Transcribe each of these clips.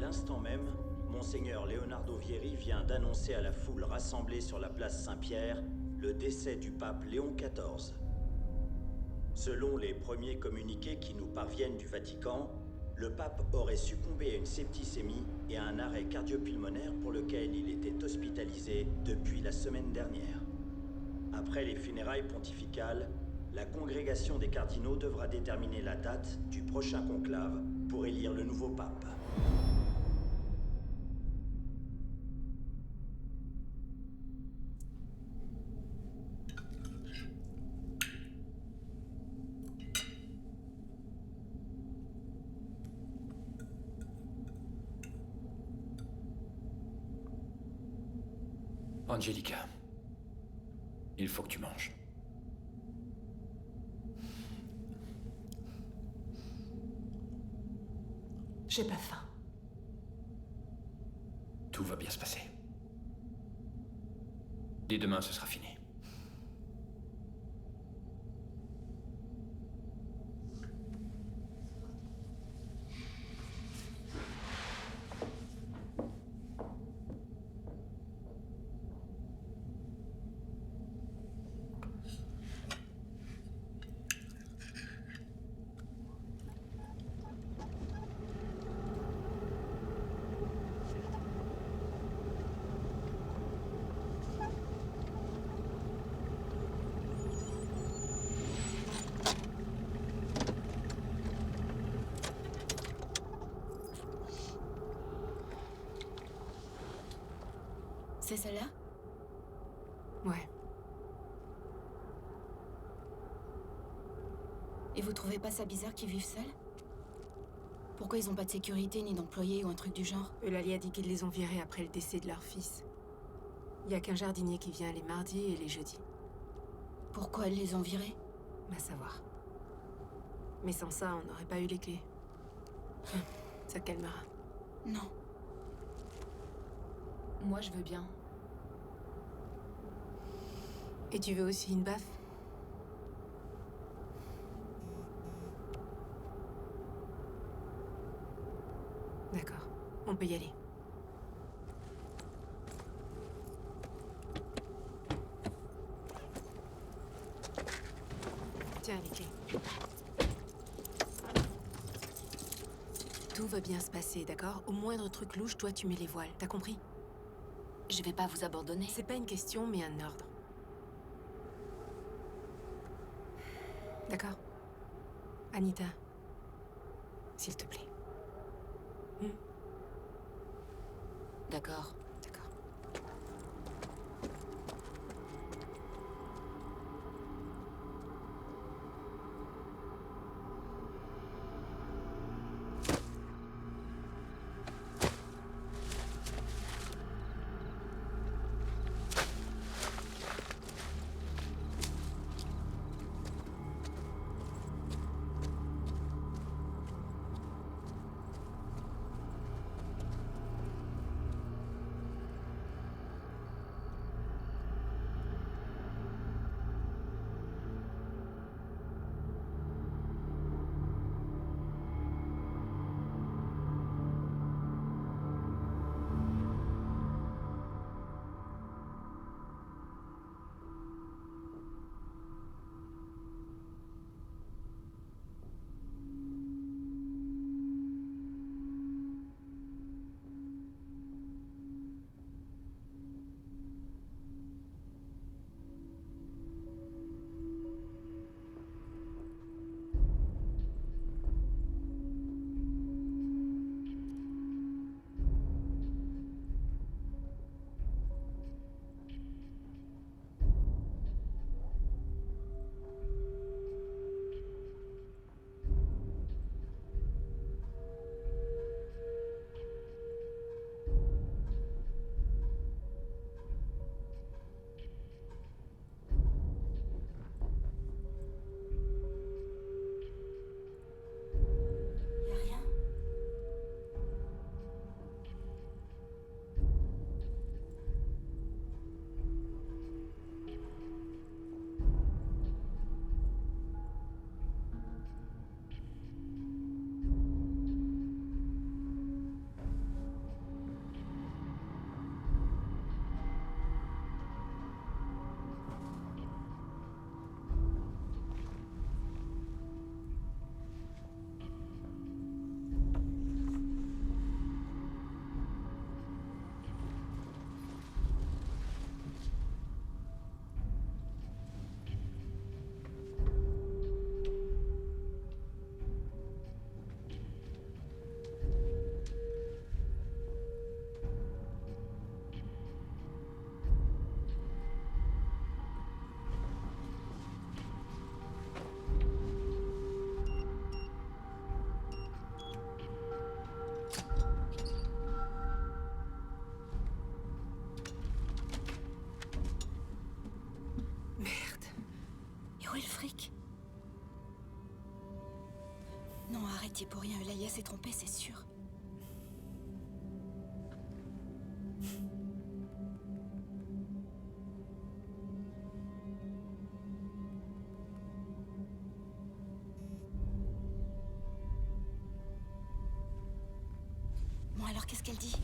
l'instant même, Monseigneur Leonardo Vieri vient d'annoncer à la foule rassemblée sur la place Saint-Pierre le décès du pape Léon XIV. Selon les premiers communiqués qui nous parviennent du Vatican, le pape aurait succombé à une septicémie et à un arrêt cardio-pulmonaire pour lequel il était hospitalisé depuis la semaine dernière. Après les funérailles pontificales, la congrégation des cardinaux devra déterminer la date du prochain conclave pour élire le nouveau pape. Angelica, il faut que tu manges. J'ai pas faim. Tout va bien se passer. Dès demain, ce sera fini. C'est celle-là? Ouais. Et vous trouvez pas ça bizarre qu'ils vivent seuls? Pourquoi ils ont pas de sécurité ni d'employés ou un truc du genre? Eulalie a dit qu'ils les ont virés après le décès de leur fils. Il y a qu'un jardinier qui vient les mardis et les jeudis. Pourquoi ils les ont virés? Va savoir. Mais sans ça, on n'aurait pas eu les clés. Ça te calmera. Non. Moi, je veux bien. Et tu veux aussi une baffe? D'accord, on peut y aller. Tiens, les clés. Tout va bien se passer, d'accord? Au moindre truc louche, toi, tu mets les voiles. T'as compris? Je vais pas vous abandonner. C'est pas une question, mais un ordre. D'accord? Anita, s'il te plaît. D'accord. D'accord. Non, arrête, y est pour rien. Eulalia s'est trompée, c'est sûr. Bon, alors qu'est-ce qu'elle dit?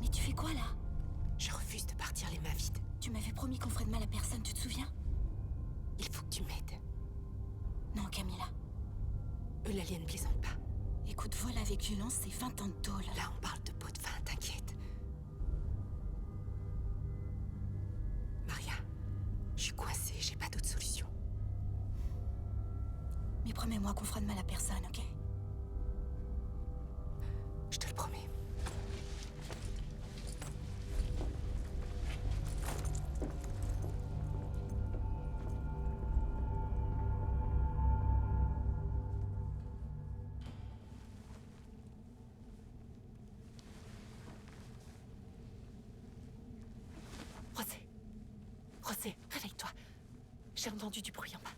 Mais tu fais quoi, là? Je refuse de partir les mains vides. Tu m'avais promis qu'on ferait de mal à personne, tu te souviens? Il faut que tu m'aides. Non, Camilla. Eulalia ne plaisante pas. Écoute, vol avec violence, c'est 20 ans de tôle. Là, on parle de pot de vin, t'inquiète. Maria, je suis coincée, j'ai pas d'autre solution. Mais promets-moi qu'on fera de mal à personne, ok? Je te le promets. Rosé. Rosé, réveille-toi. J'ai entendu du bruit en bas.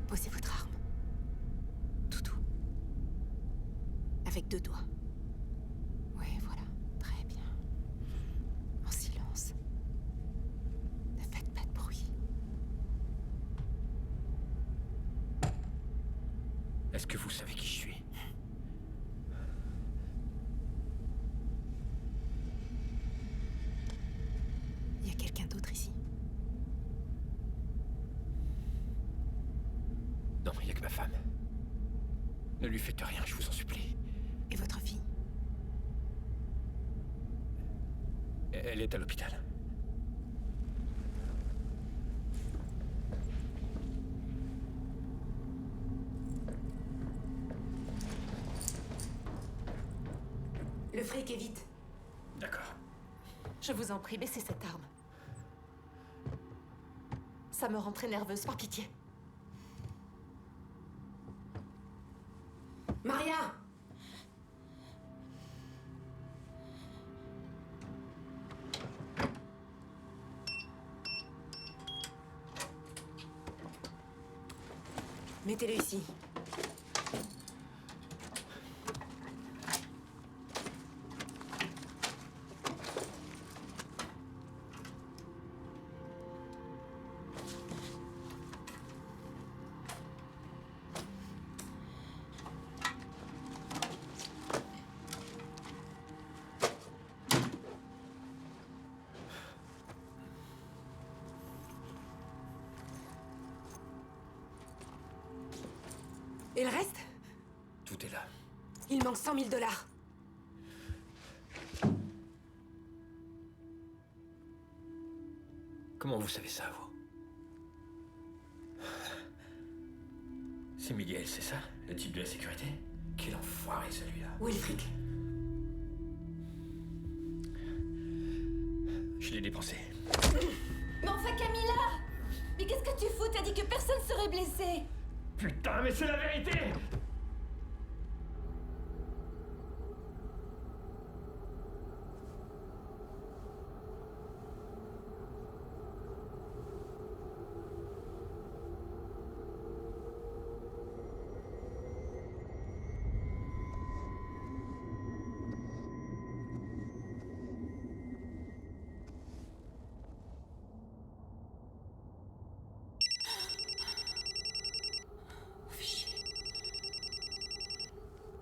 Posez votre arme. Tout doux. Avec 2 doigts. Ouais, voilà. Très bien. En silence. Ne faites pas de bruit. Est-ce que vous savez qui je suis? Il y a quelqu'un d'autre ici. Non, il n'y a que ma femme. Ne lui faites rien, je vous en supplie. Et votre fille? Elle est à l'hôpital. Le fric est vite. D'accord. Je vous en prie, baissez cette arme. Ça me rend très nerveuse, par pitié. Maria! Mettez-le ici. Et le reste? Tout est là. Il manque 100 000 $. Comment vous savez ça, vous? C'est Miguel, c'est ça? Le type de la sécurité? Quel enfoiré, celui-là. Où est le fric? Je l'ai dépensé. Mais enfin, Camilla! Mais qu'est-ce que tu fous? T'as dit que personne serait blessé! Putain, mais c'est la vérité!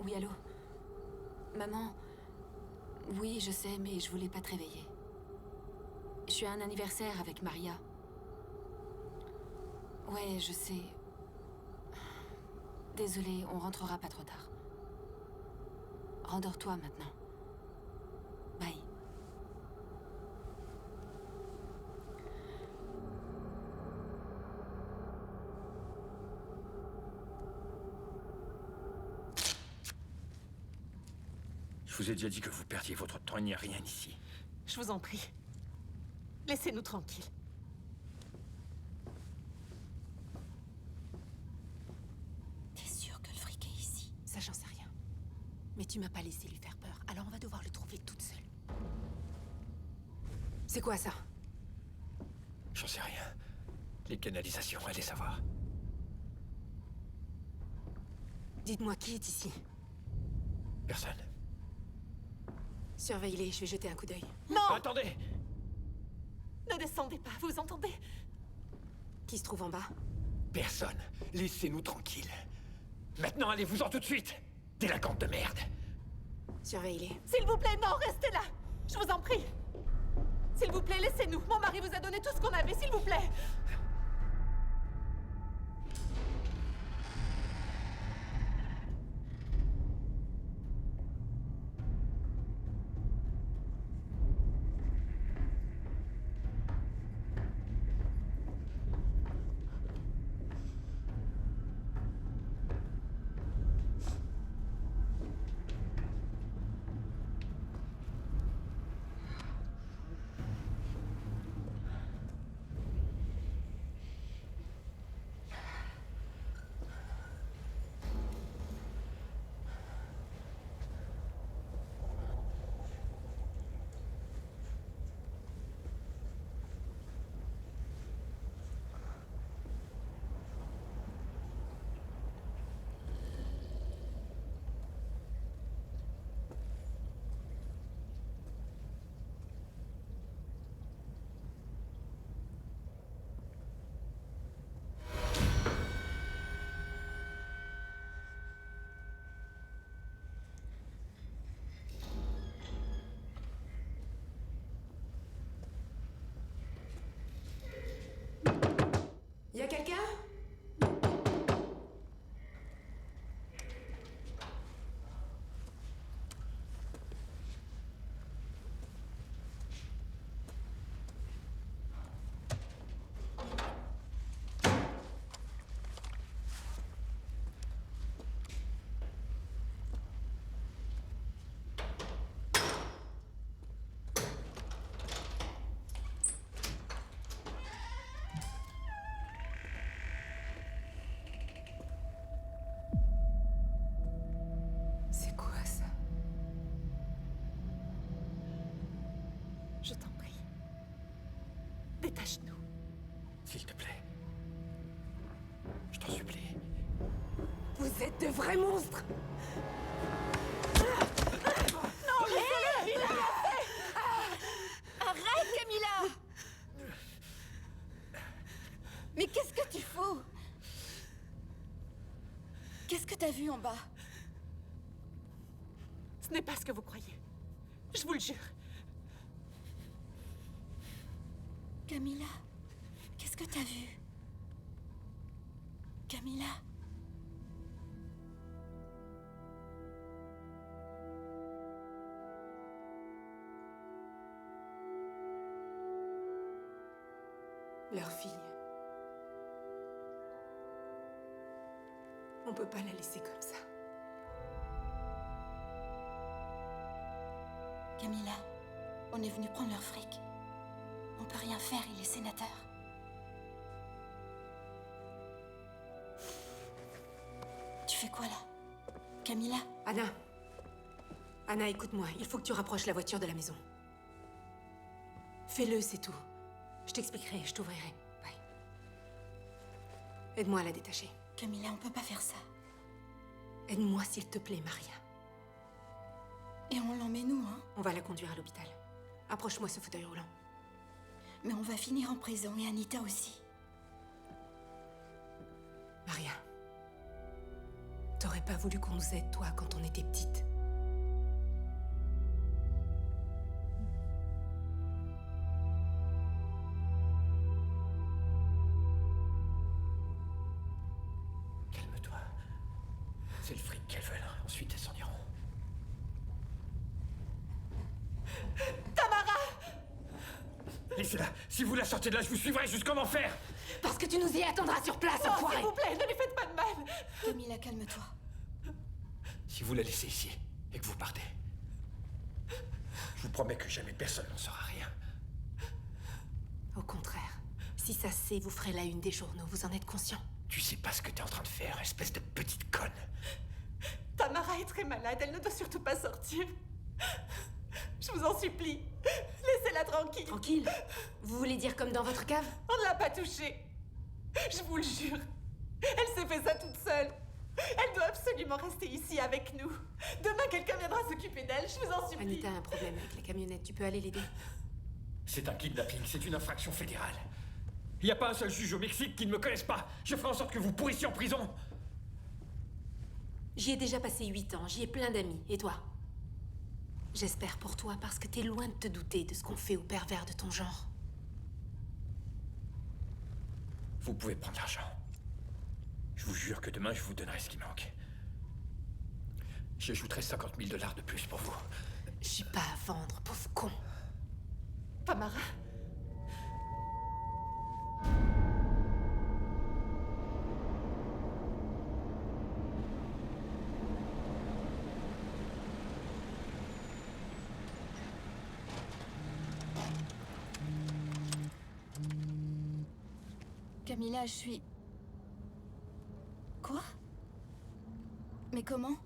Oui, allô? Maman? Oui, je sais, mais je voulais pas te réveiller. Je suis à un anniversaire avec Maria. Ouais, je sais. Désolée, on rentrera pas trop tard. Rendors-toi maintenant. Bye. Je vous ai déjà dit que vous perdiez votre temps, il n'y a rien ici. Je vous en prie. Laissez-nous tranquilles. T'es sûr que le fric est ici? Ça, j'en sais rien. Mais tu m'as pas laissé lui faire peur, alors on va devoir le trouver toute seule. C'est quoi ça? J'en sais rien. Les canalisations, allez savoir. Dites-moi qui est ici. Personne. Surveillez-les, je vais jeter un coup d'œil. Non! Attendez! Ne descendez pas, vous entendez? Qui se trouve en bas? Personne. Laissez-nous tranquilles. Maintenant, allez-vous-en tout de suite! Délinquante de merde! Surveillez-les. S'il vous plaît, non, restez là! Je vous en prie! S'il vous plaît, laissez-nous. Mon mari vous a donné tout ce qu'on avait, s'il vous plaît! Y a quelqu'un? C'est quoi ça? Je t'en prie. Détache-nous. S'il te plaît. Je t'en supplie. Vous êtes de vrais monstres! Arrête, Camilla! Mais qu'est-ce que tu fous? Qu'est-ce que t'as vu en bas? Ce n'est pas ce que vous croyez. Je vous le jure. Camilla, qu'est-ce que t'as vu? Camilla? Leur fille. On peut pas la laisser comme ça. Camilla, on est venu prendre leur fric. On peut rien faire, il est sénateur. Tu fais quoi là? Camilla? Anna. Anna, écoute-moi. Il faut que tu rapproches la voiture de la maison. Fais-le, c'est tout. Je t'expliquerai, je t'ouvrirai. Bye. Aide-moi à la détacher. Camilla, on peut pas faire ça. Aide-moi, s'il te plaît, Maria. Et on l'emmène où, hein? On va la conduire à l'hôpital. Approche-moi ce fauteuil roulant. Mais on va finir en prison, et Anita aussi. Maria. T'aurais T'aurais pas voulu qu'on nous aide, toi, quand on était petite. Calme-toi. C'est le fric qu'elles veulent. Ensuite, elles s'en iront. Laissez-la. Si vous la sortez de là, je vous suivrai jusqu'en enfer. Parce que tu nous y attendras sur place, Non, enfoiré! s'il vous plaît, ne lui faites pas de mal. Camilla, calme-toi. Si vous la laissez ici et que vous partez, je vous promets que jamais personne n'en saura rien. Au contraire, si ça se sait, vous ferez la une des journaux, vous en êtes conscient? Tu sais pas ce que t'es en train de faire, espèce de petite conne. Tamara est très malade, elle ne doit surtout pas sortir. Je vous en supplie, laissez-la tranquille. Tranquille? Vous voulez dire comme dans votre cave? On ne l'a pas touchée. Je vous le jure. Elle s'est fait ça toute seule. Elle doit absolument rester ici avec nous. Demain, quelqu'un viendra s'occuper d'elle, je vous en supplie. Anita a un problème avec la camionnette, tu peux aller l'aider? C'est un kidnapping, c'est une infraction fédérale. Il n'y a pas un seul juge au Mexique qui ne me connaisse pas. Je ferai en sorte que vous pourrissiez en prison. J'y ai déjà passé 8 ans, j'y ai plein d'amis. Et toi? J'espère pour toi parce que t'es loin de te douter de ce qu'on fait aux pervers de ton genre. Vous pouvez prendre l'argent. Je vous jure que demain, je vous donnerai ce qui manque. J'ajouterai 50 000 $ de plus pour vous. Je suis pas à vendre, pauvre con. Tamara. Camilla, je suis... Quoi? Mais comment?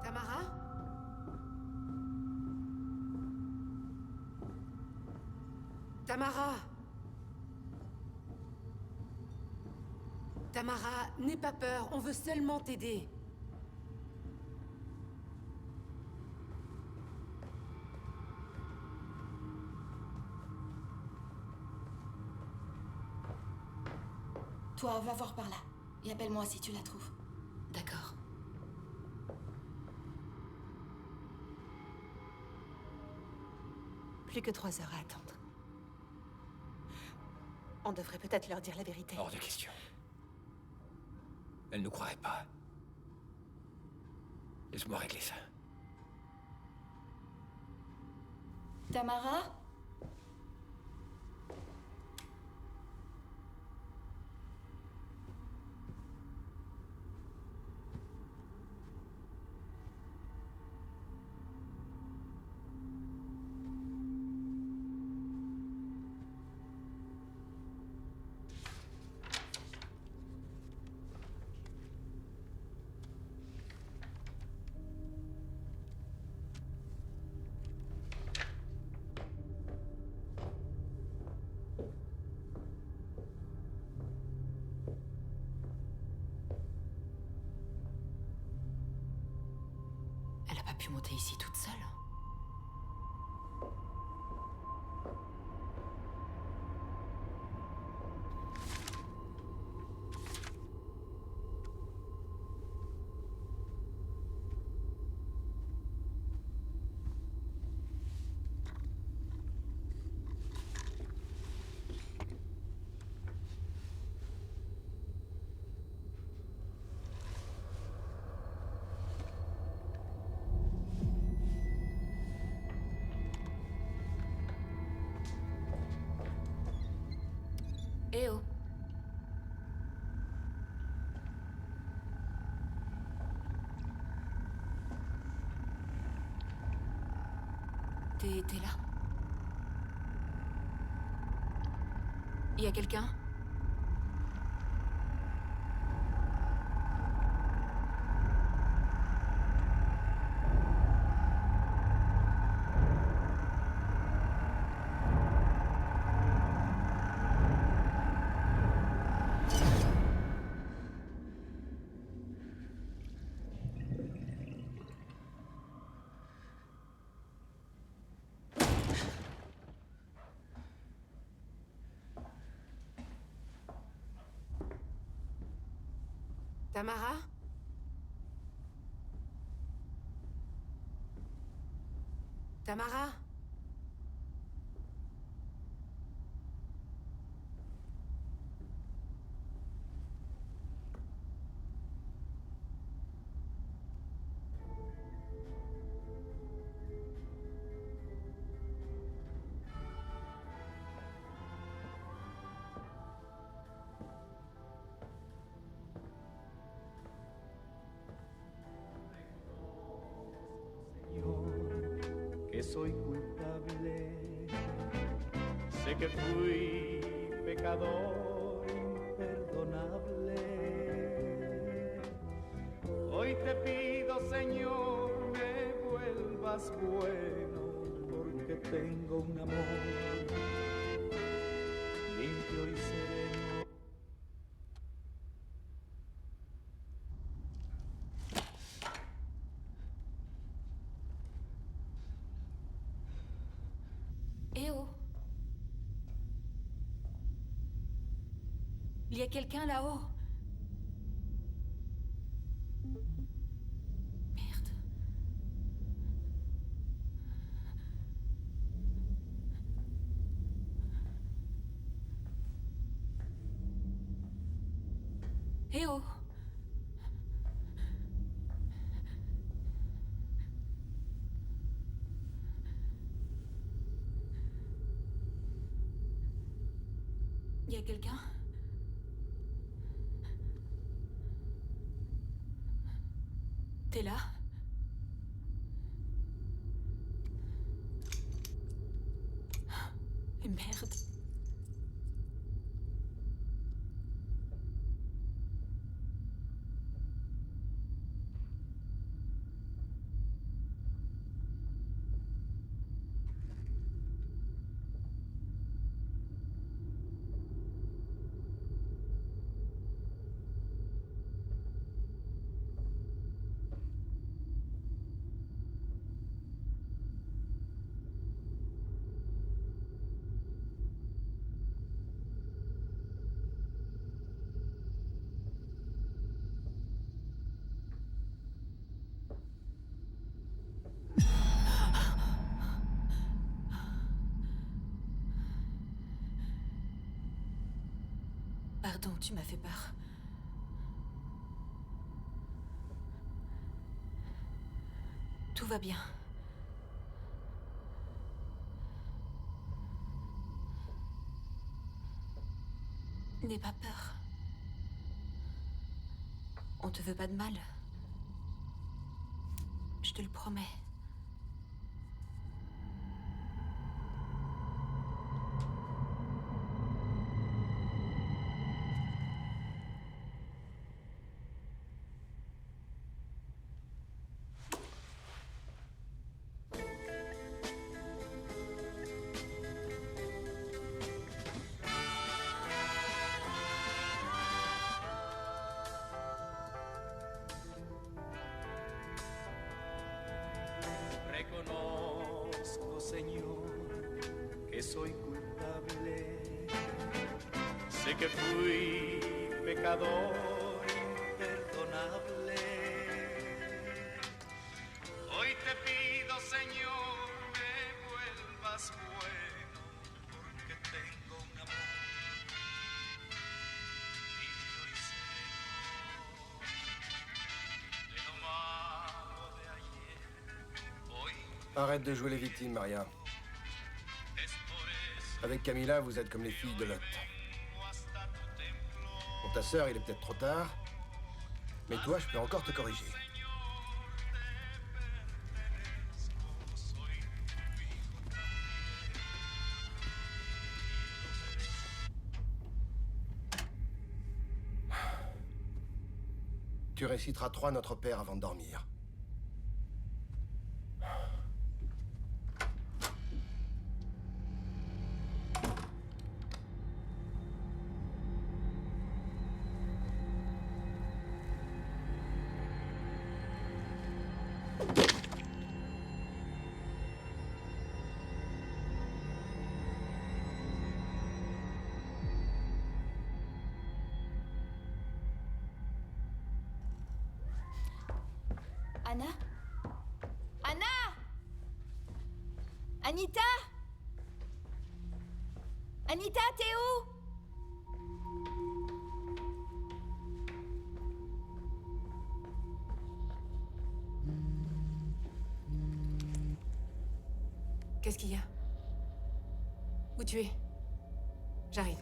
Tamara? Tamara? Tamara, n'aie pas peur, on veut seulement t'aider. Toi, va voir par là. Et appelle-moi si tu la trouves. D'accord. Plus que 3 heures à attendre. On devrait peut-être leur dire la vérité. Hors de question. Elle ne croirait pas. Laisse-moi régler ça. Tamara? Elle a pas pu monter ici toute seule. Eh oh. T'es là? Y a quelqu'un? Tamara? Tamara? Que soy culpable, sé que fui pecador imperdonable. Hoy te pido, Señor, me vuelvas bueno, porque tengo un amor limpio y sereno. Eh oh! Il y a quelqu'un là-haut. Merde. Eh oh! Il y a quelqu'un? T'es là? Et merde. Pardon, tu m'as fait peur. Tout va bien. N'aie pas peur. On te veut pas de mal. Je te le promets. Reconozco, Señor, que soy culpable. Sé que fui pecador imperdonable. Hoy te pido, Señor, me vuelvas bueno, porque tengo un amor limpio y sereno. De lo malo de ayer, hoy Arrête de jouer les victimes, Maria. es por eso Avec Camilla, vous êtes comme les filles de Lot. vengo hasta tu templo. Pour ta sœur, il est peut-être trop tard. Mais toi, je peux encore te corriger. Tu réciteras 3 Notre Père avant de dormir. Anita? Anita, t'es où? Qu'est-ce qu'il y a? Où tu es? J'arrive.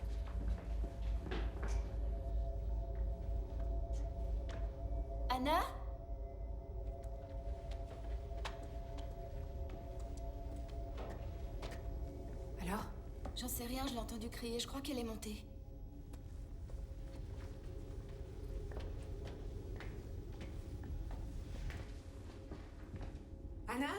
Anna? Alors? J'en sais rien, je l'ai entendu crier, je crois qu'elle est montée. Anna?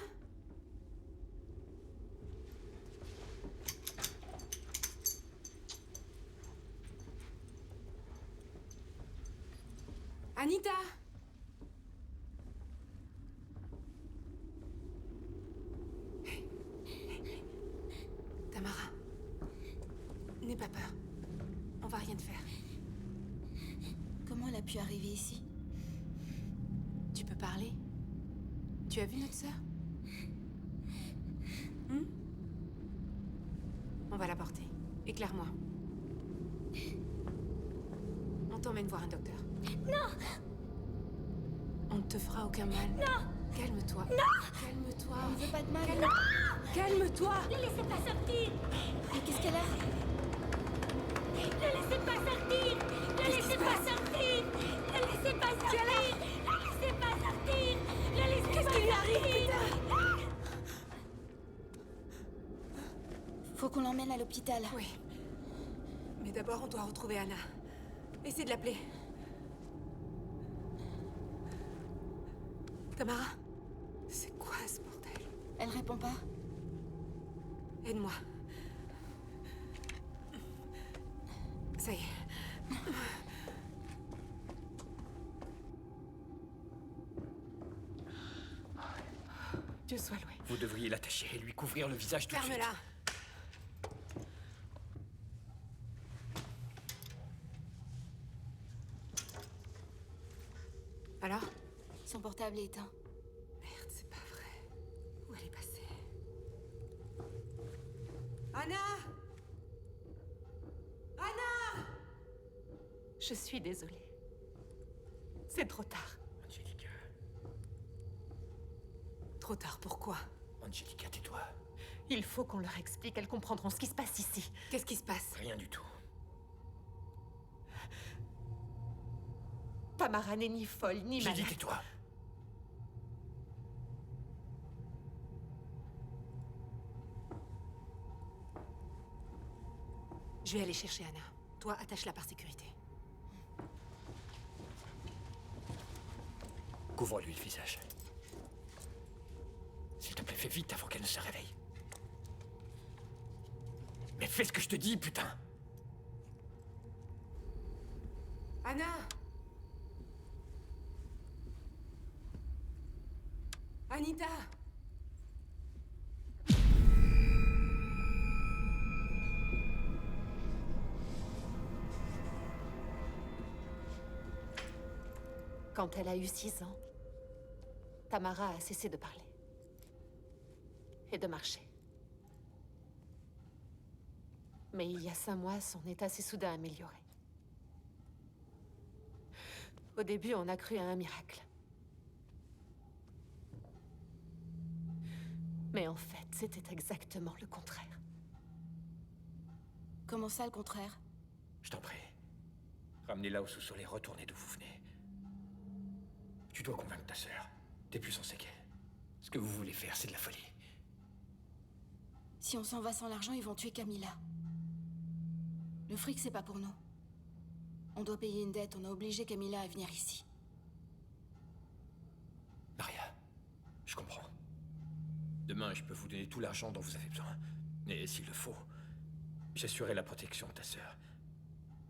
Anita! Tamara, n'aie pas peur. On va rien te faire. Comment elle a pu arriver ici? Tu peux parler? Tu as vu notre sœur? On va la porter. Éclaire-moi. On t'emmène voir un docteur. Non! On ne te fera aucun mal. Non! Calme-toi. Non! Calme-toi. On ne veut pas de mal. Calme- Non! Calme-toi. Ne laissez pas sortir! Mais qu'est-ce qu'elle a? Ne laissez pas sortir! Ne laissez pas sortir! Ne laissez pas sortir! Ne laissez pas sortir! Ne laissez Qu'est-ce pas qui lui arrive, sortir! Faut qu'on l'emmène à l'hôpital. Oui. Mais d'abord, on doit retrouver Anna. Essaie de l'appeler. Tamara? C'est quoi ce bordel? Elle répond pas? Aide-moi. Ça y est. Dieu soit loué. Vous devriez l'attacher et lui couvrir le visage tout de suite. Ferme-la. Alors? Son portable est éteint. Merde, c'est pas vrai. Où elle est passée? Anna! Anna! Je suis désolée. C'est trop tard. Angelica. Trop tard, pourquoi? Angelica, tais-toi. Il faut qu'on leur explique, elles comprendront ce qui se passe ici. Qu'est-ce qui se passe? Rien du tout. Tamara n'est ni folle, ni J'ai dit malade. tais-toi. Je vais aller chercher Anna. Toi, attache-la par sécurité. Couvre-lui le visage. S'il te plaît, fais vite avant qu'elle ne se réveille. Mais fais ce que je te dis, putain! Anna! Anita! Quand elle a eu 6 ans, Tamara a cessé de parler. Et de marcher. Mais il y a 5 mois, son état s'est soudain amélioré. Au début, on a cru à un miracle. Mais en fait, c'était exactement le contraire. Comment ça, le contraire? Je t'en prie. Ramenez-la au sous-sol et retournez d'où vous venez. Tu dois convaincre ta sœur. T'es plus censé qu'elle. Ce que vous voulez faire, c'est de la folie. Si on s'en va sans l'argent, ils vont tuer Camilla. Le fric, c'est pas pour nous. On doit payer une dette, on a obligé Camilla à venir ici. Maria, je comprends. Demain, je peux vous donner tout l'argent dont vous avez besoin. Et s'il le faut, j'assurerai la protection de ta sœur.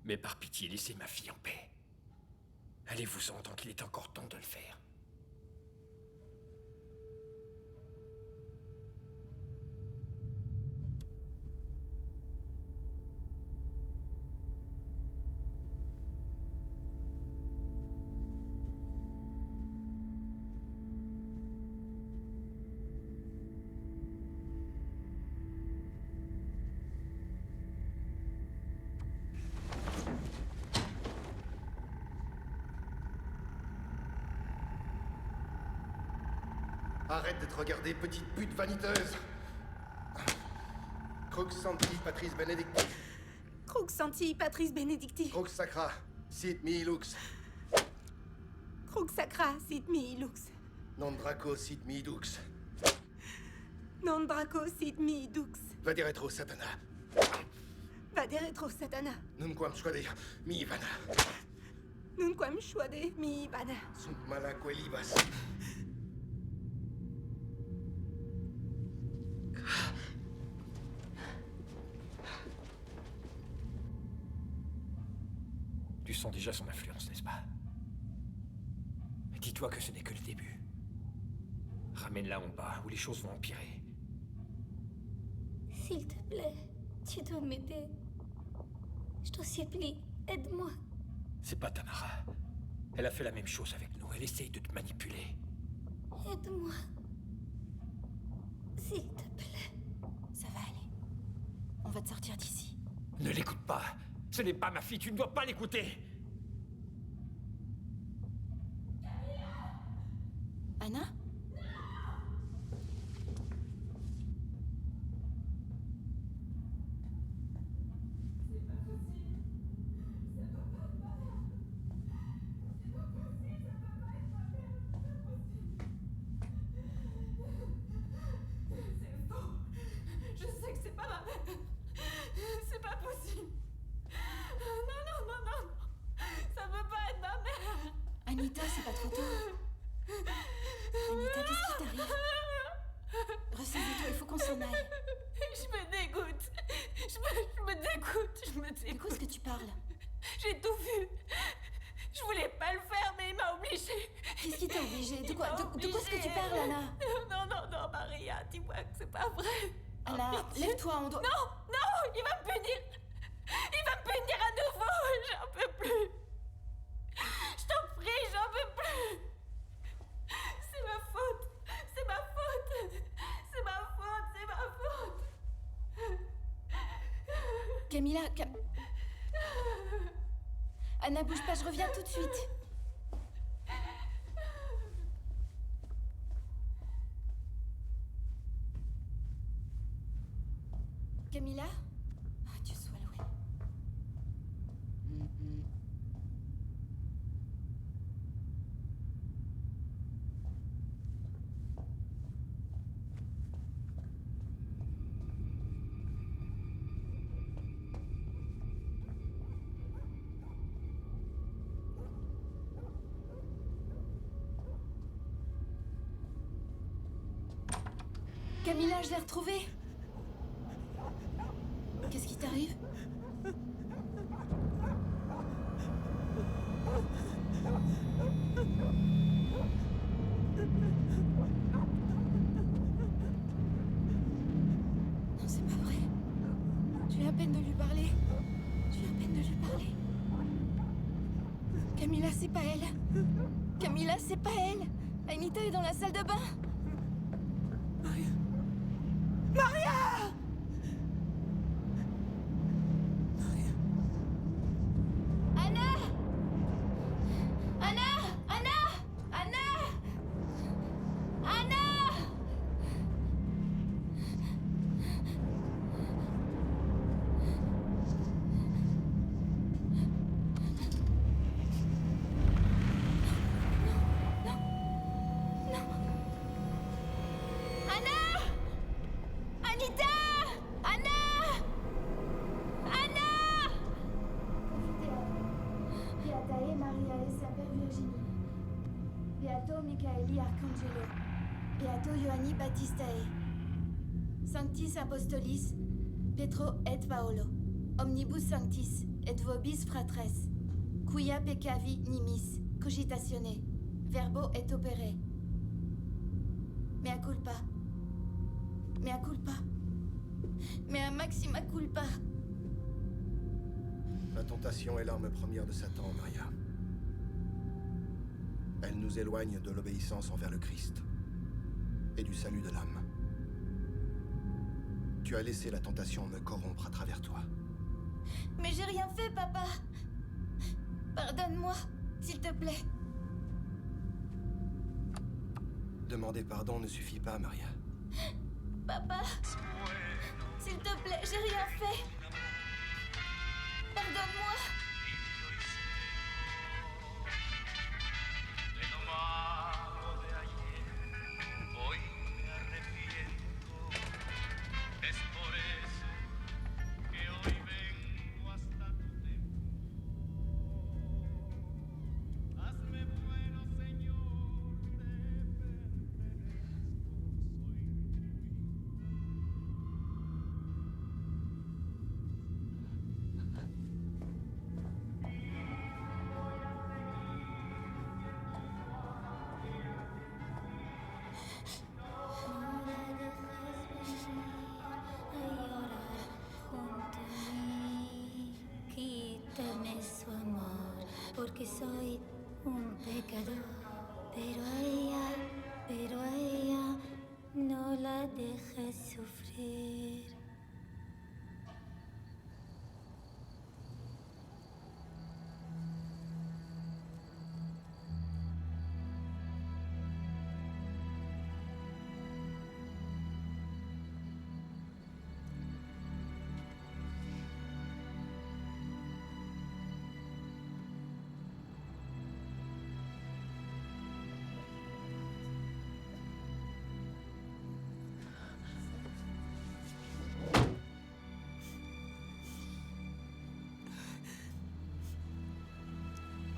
Mais par pitié, laissez ma fille en paix. Allez-vous-en tant qu'il est encore temps de le faire. Arrête de te regarder, petite pute vaniteuse. Crux Santi, Patrice Benedicti. Crux Santi, Patrice Benedicti. Crux Sacra, sit mihi lux. Crux Sacra, sit mihi lux. Non Draco, sit mihi dux. Non Draco, sit mihi dux. Va dire retro satana. Vade retro satana. Nunquam squade, mi vana. Nunquam shuade mi bana. Sunt malaque libas. Tu sens déjà son influence, n'est-ce pas? Mais dis-toi que ce n'est que le début. Ramène-la en bas, où les choses vont empirer. S'il te plaît, tu dois m'aider. Je t'en supplie, aide-moi. C'est pas Tamara. Elle a fait la même chose avec nous. Elle essaye de te manipuler. Aide-moi. S'il te plaît. Ça va aller. On va te sortir d'ici. Ne l'écoute pas. Ce n'est pas ma fille. Tu ne dois pas l'écouter. Anna? Je sais que c'est pas ma mère. C'est pas possible. Non, non, non, non. Ça peut pas être ma mère. Anita, c'est pas trop tôt. Anita, qu'est-ce qui t'arrive? Ressaisis-toi, il faut qu'on s'en aille. Je me dégoûte. Je me dégoûte. Je me De dégoûte. quoi est-ce que tu parles? J'ai tout vu. Je voulais pas le faire, mais il m'a obligée. Qu'est-ce qui t'a obligé? De Il quoi m'a est-ce que tu obligée. parles, Anna? Non, non, non, Maria, dis-moi que c'est pas vrai. Anna, Oh, pitié. lève-toi, on doit... Non, non, il va me punir. Il va me punir à nouveau. J'en peux plus. Je t'en prie, j'en peux plus. C'est ma faute. C'est ma faute. C'est ma faute. C'est ma faute. Camilla, Anna, bouge pas, je reviens tout de suite. Camilla? Ah, Dieu soit loué. Camilla, je l'ai retrouvée. Qu'est-ce qui t'arrive? Non, c'est pas vrai. Je viens à peine de lui parler. Je viens à peine de lui parler. Camilla, c'est pas elle. Camilla, c'est pas elle. Anita est dans la salle de bain. Anna! Anna! Anna! Anna! Anna! Anna! Anita! Anna! Anna! Beatae Mariae Saper Virginie. Beato Michaeli Arcangelo. Beato Ioanni Baptistae. Sanctis Apostolis, Petro et Paolo. Omnibus sanctis et vobis fratres. Quia peccavi nimis, cogitatione. Verbo et opere. Mea culpa. Mea culpa. Mea maxima culpa. La tentation est l'arme première de Satan, Maria. Elle nous éloigne de l'obéissance envers le Christ et du salut de l'âme. Tu as laissé la tentation me corrompre à travers toi. Mais j'ai rien fait, papa. Pardonne-moi, s'il te plaît. Demander pardon ne suffit pas, Maria. Papa, s'il te plaît, j'ai rien fait. Pardonne-moi. De lo malo de ayer, hoy me arrepiento. Es por eso que hoy vengo hasta tu templo. Hazme bueno, Señor, te pertenezco, No la dejes venir a llorar junto a mí. Quítame su amor, porque soy un pecador. Pero a ella, no la dejes sufrir.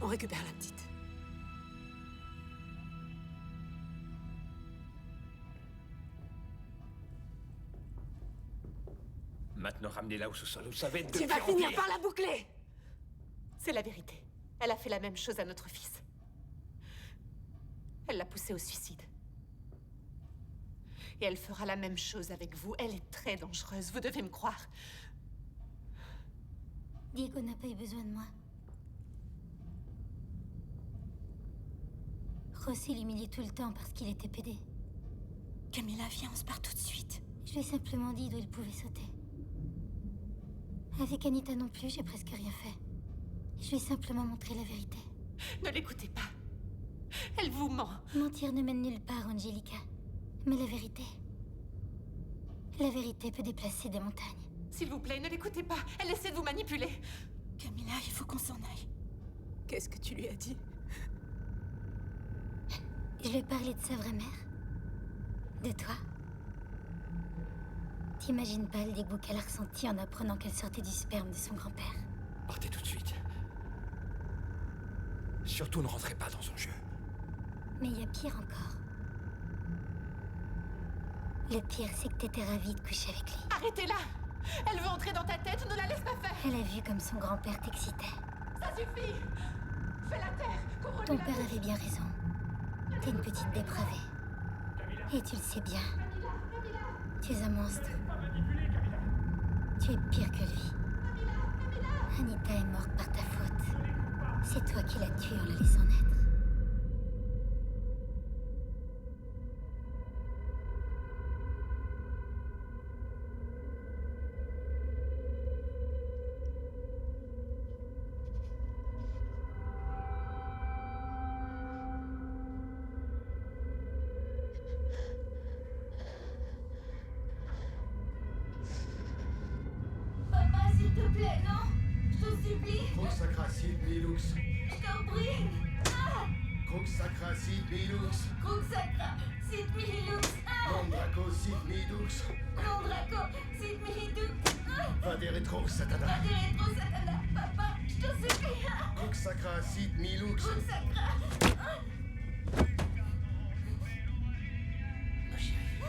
On récupère la petite. Maintenant, ramenez-la au sous-sol, vous savez, de Tu vas pire en finir pire. par la boucler. C'est la vérité. Elle a fait la même chose à notre fils. Elle l'a poussé au suicide. Et elle fera la même chose avec vous. Elle est très dangereuse, vous devez me croire. Diego n'a pas eu besoin de moi. José l'humiliait tout le temps parce qu'il était pédé. Camilla, viens, on se part tout de suite. Je lui ai simplement dit d'où il pouvait sauter. Avec Anita non plus, j'ai presque rien fait. Je lui ai simplement montré la vérité. Ne l'écoutez pas. Elle vous ment. Mentir ne mène nulle part, Angelica. Mais la vérité peut déplacer des montagnes. S'il vous plaît, ne l'écoutez pas. Elle essaie de vous manipuler. Camilla, il faut qu'on s'en aille. Qu'est-ce que tu lui as dit? Je lui ai parlé de sa vraie mère. De toi. T'imagines pas le dégoût qu'elle a ressenti en apprenant qu'elle sortait du sperme de son grand-père. Partez tout de suite. Surtout ne rentrez pas dans son jeu. Mais il y a pire encore. Le pire, c'est que t'étais ravie de coucher avec lui. Arrêtez-la. Elle veut entrer dans ta tête, ne la laisse pas faire. Elle a vu comme son grand-père t'excitait. Ça suffit. Fais la terre. Couvre-lui Ton la père bouche. avait bien raison. T'es une petite dépravée. Et tu le sais bien. Tu es un monstre. Tu es pire que lui. Anita est morte par ta faute. C'est toi qui l'as tuée en la laissant naître. Papa, s'il te plaît, non. Je te supplie. Crux sacra sit milux. Je t'en prie. Ah, Crux sacra sit milux. Crux sacra, sit mihi lux. Ah, Non draco sit milux. non Draco, sit mihi dux. Ah, Vade retro satana. va des rétro satana. Papa, je te supplie. Ah, Crux sacra sit milux. Crux sacra. Ah, Ma chérie.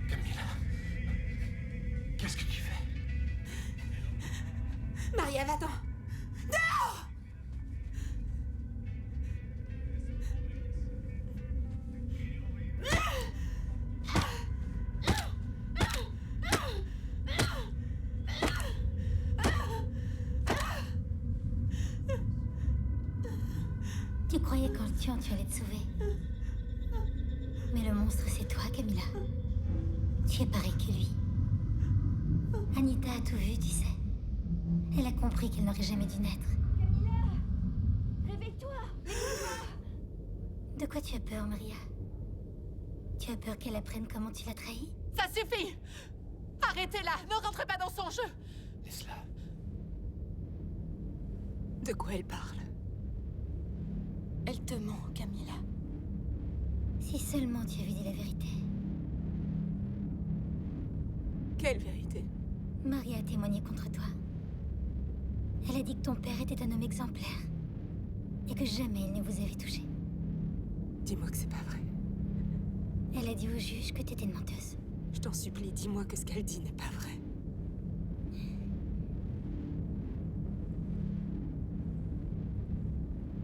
Camilla. Qu'est-ce que tu fais? Maria, attends. Dehors! Tu croyais qu'en le tuant, tu allais te sauver. Mais le monstre, c'est toi, Camilla. Tu es pareil que lui. Anita a tout vu, tu sais. Elle a compris qu'elle n'aurait jamais dû naître. Camilla, réveille-toi. quoi tu as peur, Maria? Tu as peur qu'elle apprenne comment tu l'as trahi? Ça suffit! Arrêtez-la! Ne rentrez pas dans son jeu! Laisse-la. De quoi elle parle? Elle te ment, Camilla. Si seulement tu avais dit la vérité. Quelle vérité? Maria a témoigné contre toi. Elle a dit que ton père était un homme exemplaire. Et que jamais il ne vous avait touché. Dis-moi que c'est pas vrai. Elle a dit au juge que t'étais une menteuse. Je t'en supplie, dis-moi que ce qu'elle dit n'est pas vrai.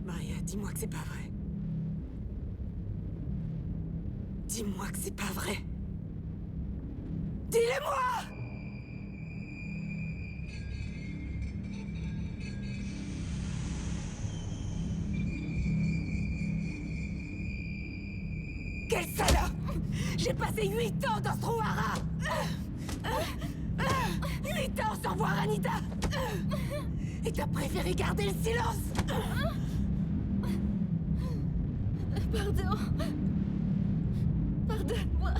Maria, dis-moi que c'est pas vrai. Dis-moi que c'est pas vrai. Dis-le-moi! Quelle salope! J'ai passé 8 ans dans ce trou-hara! 8 ans sans voir Anita! Et t'as préféré garder le silence! Pardon. Pardonne-moi.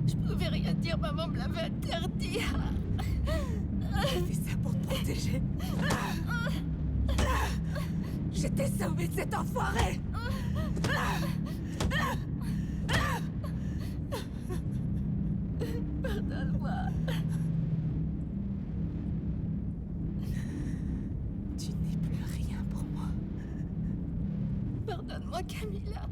Je pouvais rien dire, maman me l'avait interdit. J'ai fait ça pour te protéger. Je t'ai sauvé de cet enfoiré! Pardonne-moi. Tu n'es plus rien pour moi. Pardonne-moi, Camilla.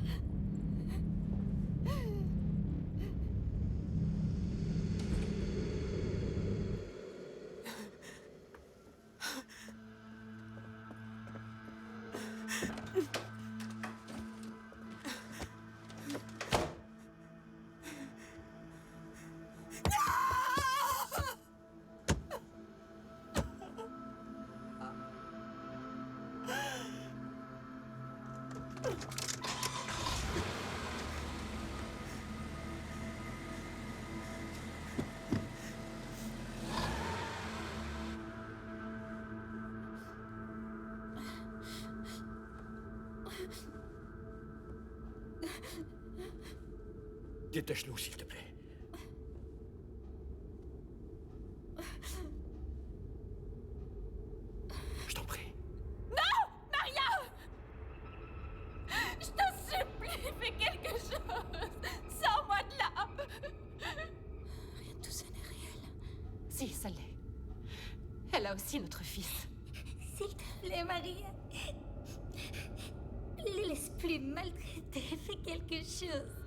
Dépêche-nous, s'il te plaît. Je t'en prie. Maria! Je t'en supplie, fais quelque chose! Sors-moi de là! Rien de tout ça n'est réel. Si, ça l'est. Elle a aussi notre fils. S'il te plaît, Maria. Ne laisse plus maltraiter. Fais quelque chose.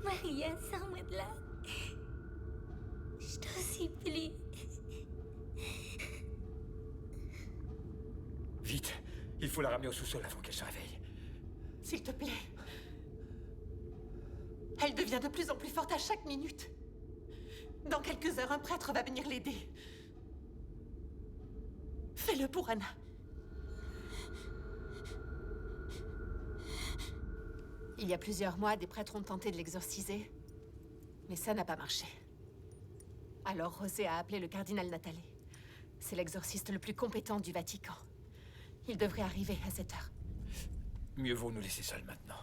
Maria, sors-moi de là. Je t'en supplie. Vite, il faut la ramener au sous-sol avant qu'elle se réveille. S'il te plaît. Elle devient de plus en plus forte à chaque minute. Dans quelques heures, un prêtre va venir l'aider. Fais-le pour Anna. Il y a plusieurs mois, des prêtres ont tenté de l'exorciser, mais ça n'a pas marché. Alors José a appelé le cardinal Natale. C'est l'exorciste le plus compétent du Vatican. Il devrait arriver à cette heure. Mieux vaut nous laisser seuls maintenant.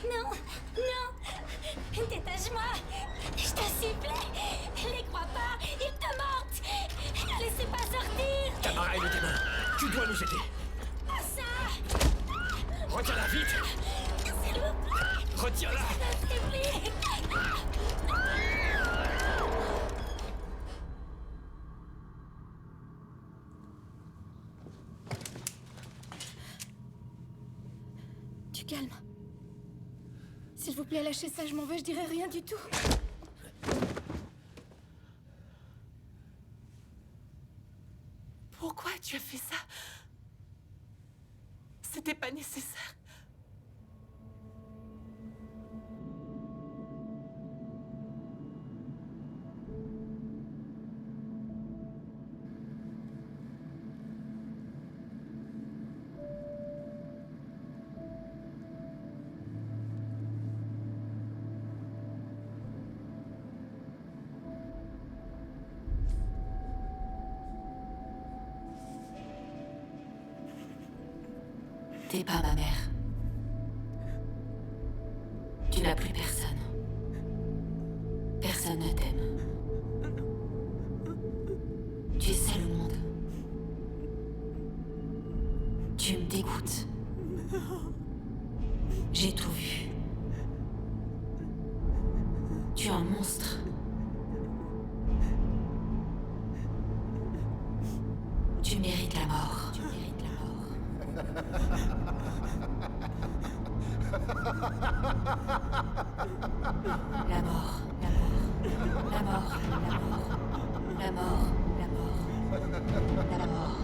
Non, non. Détache-moi. Je te supplie. Les crois pas. Ils te mentent. Ne laissez pas sortir. Tamara et le démon, tu dois nous aider. Pas ça. Retiens-la vite. S'il vous plaît. Retiens-la. Je te supplie. Tu calmes. S'il vous plaît, lâchez ça, je m'en vais, je dirai rien du tout. Pourquoi tu as fait ça? C'était pas nécessaire. T'es pas ma mère. Tu n'as plus personne. Personne ne t'aime. Tu es seul au monde. Tu me dégoûtes. J'ai tout vu. Tu es un monstre. Tu mérites la mort. Tu mérites la mort. La mort, la mort, la mort, la mort, la mort, la mort, la mort.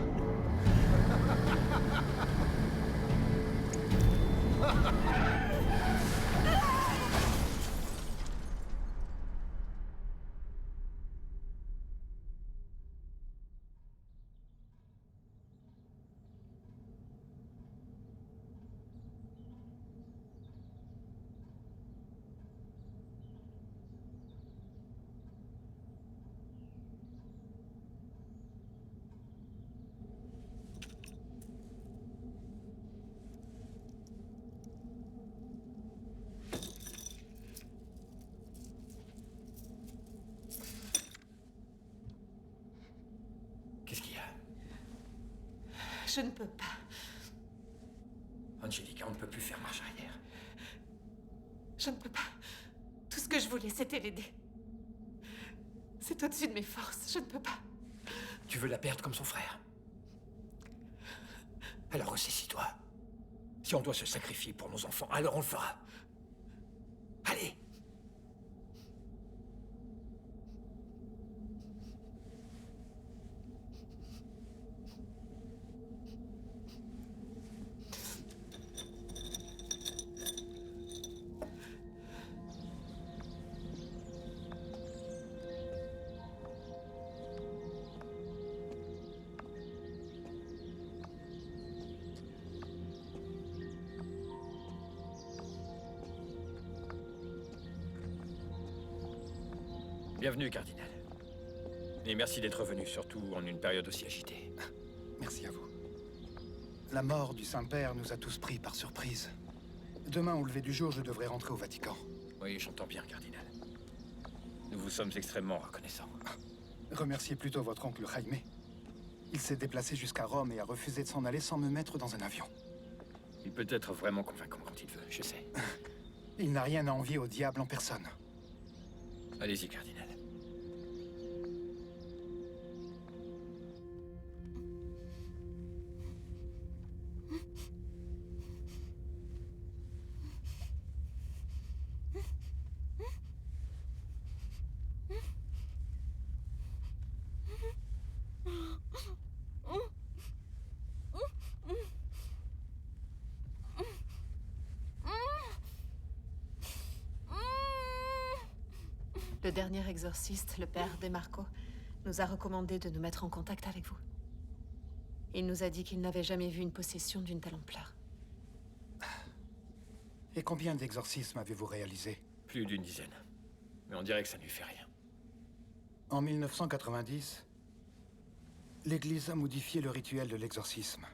Qu'est-ce qu'il y a? Je ne peux pas. Angelica, on ne peut plus faire marche arrière. Je ne peux pas. Tout ce que je voulais, c'était l'aider. C'est au-dessus de mes forces. Je ne peux pas. Tu veux la perdre comme son frère? Alors ressaisis-toi. Si on doit se sacrifier pour nos enfants, alors on le fera. Allez! Bienvenue, cardinal. Et merci d'être venu, surtout en une période aussi agitée. Merci à vous. La mort du Saint-Père nous a tous pris par surprise. Demain, au lever du jour, je devrais rentrer au Vatican. Oui, j'entends bien, cardinal. Nous vous sommes extrêmement reconnaissants. Remerciez plutôt votre oncle Jaime. Il s'est déplacé jusqu'à Rome et a refusé de s'en aller sans me mettre dans un avion. Il peut être vraiment convaincant quand il veut, je sais. Il n'a rien à envier au diable en personne. Allez-y, cardinal. Le dernier exorciste, le père DeMarco, nous a recommandé de nous mettre en contact avec vous. Il nous a dit qu'il n'avait jamais vu une possession d'une telle ampleur. Et combien d'exorcismes avez-vous réalisé? Plus d'une dizaine. Mais on dirait que ça ne lui fait rien. En 1990, l'Église a modifié le rituel de l'exorcisme.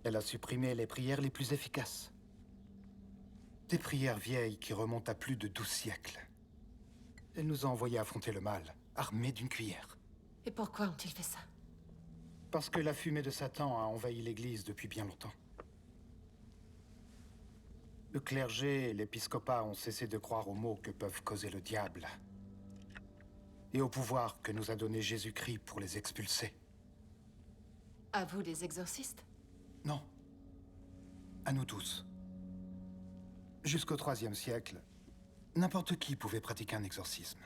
Elle a supprimé les prières les plus efficaces. Des prières vieilles qui remontent à plus de 12 siècles. Elle nous a envoyés affronter le mal, armés d'une cuillère. Et pourquoi ont-ils fait ça? Parce que la fumée de Satan a envahi l'Église depuis bien longtemps. Le clergé et l'épiscopat ont cessé de croire aux maux que peuvent causer le diable. Et au pouvoir que nous a donné Jésus-Christ pour les expulser. À vous, les exorcistes? Non. À nous tous. Jusqu'au IIIe siècle, n'importe qui pouvait pratiquer un exorcisme.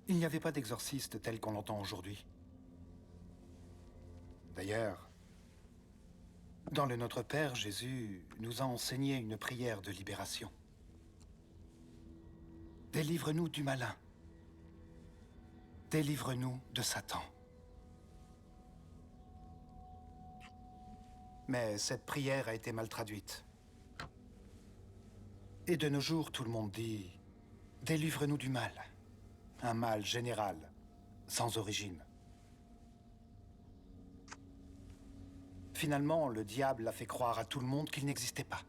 Il n'y avait pas d'exorciste tel qu'on l'entend aujourd'hui. D'ailleurs, dans le Notre Père, Jésus nous a enseigné une prière de libération. Délivre-nous du malin. Délivre-nous de Satan. Mais cette prière a été mal traduite. Et de nos jours, tout le monde dit « Délivre-nous du mal ». Un mal général, sans origine. Finalement, le diable a fait croire à tout le monde qu'il n'existait pas.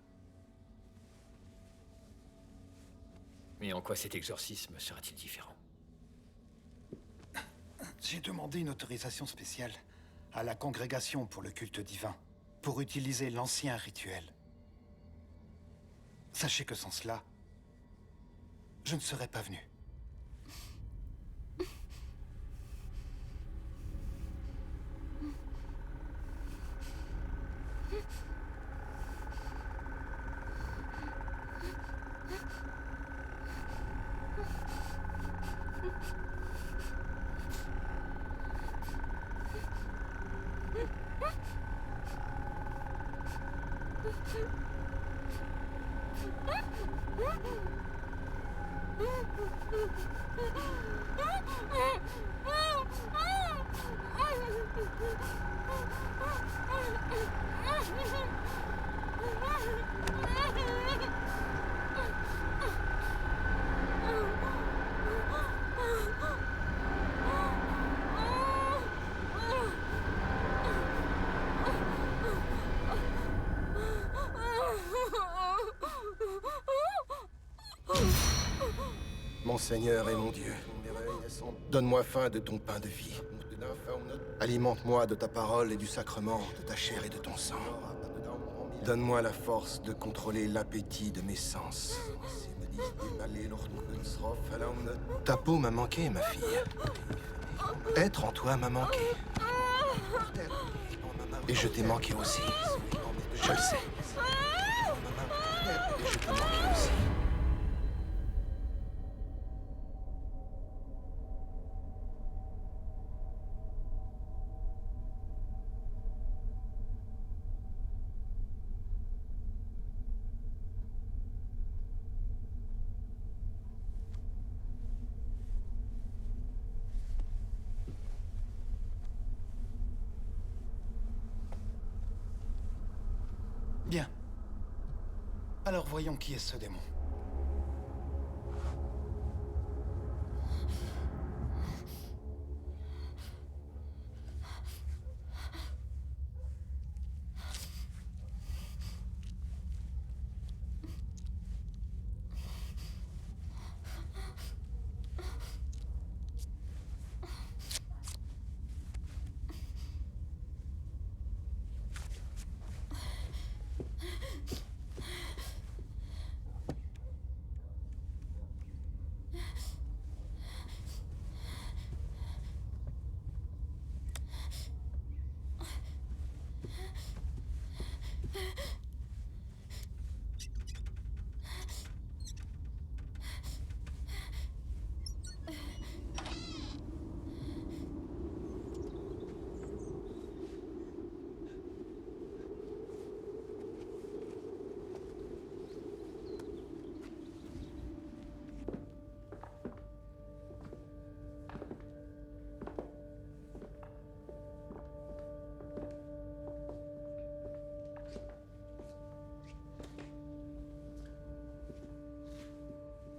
Et en quoi cet exorcisme sera-t-il différent? J'ai demandé une autorisation spéciale à la congrégation pour le culte divin, pour utiliser l'ancien rituel. Sachez que sans cela, je ne serais pas venu. Mon Seigneur et mon Dieu, donne-moi faim de ton pain de vie. Alimente-moi de ta parole et du sacrement, de ta chair et de ton sang. Donne-moi la force de contrôler l'appétit de mes sens. Ta peau m'a manqué, ma fille. Être en toi m'a manqué. Et je t'ai manqué aussi. Je le sais. Et je t'ai manqué aussi. Bien. Alors voyons qui est ce démon.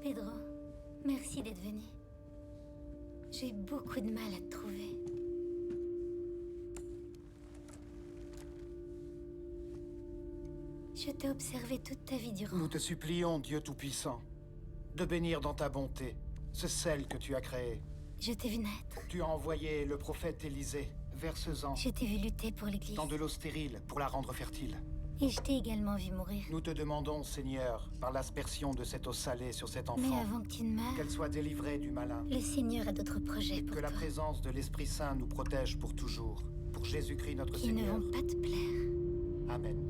Pedro, merci d'être venu. J'ai beaucoup de mal à te trouver. Je t'ai observé toute ta vie durant. Nous te supplions, Dieu Tout-Puissant, de bénir dans ta bonté ce sel que tu as créé. Je t'ai vu naître. Tu as envoyé le prophète Élisée, verse-en, Je t'ai vu lutter pour l'Église. dans de l'eau stérile pour la rendre fertile. Et je t'ai également vu mourir. Nous te demandons, Seigneur, par l'aspersion de cette eau salée sur cet Mais enfant, avant que tu ne meures, qu'elle soit délivrée du malin, le Seigneur a d'autres projets et pour que la toi. présence de l'Esprit Saint nous protège pour toujours. Pour Jésus-Christ notre Qui ne Seigneur. vont pas te plaire. Amen.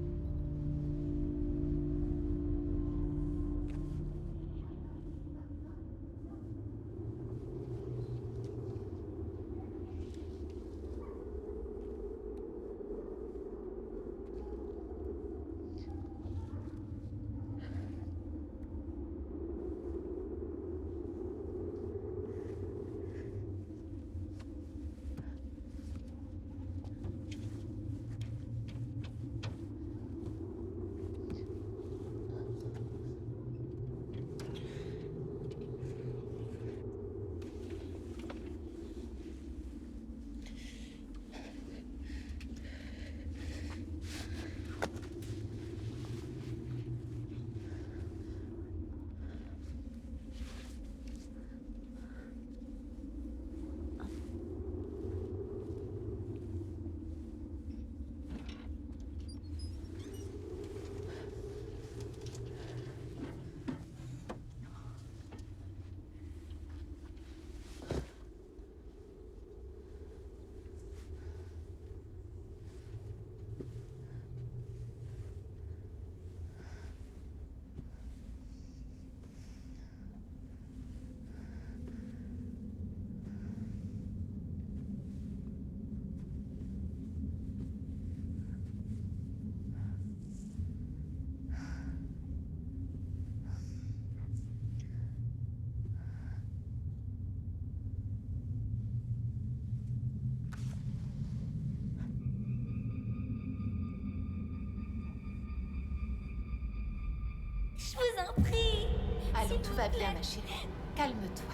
va bien, ma chérie. Calme-toi.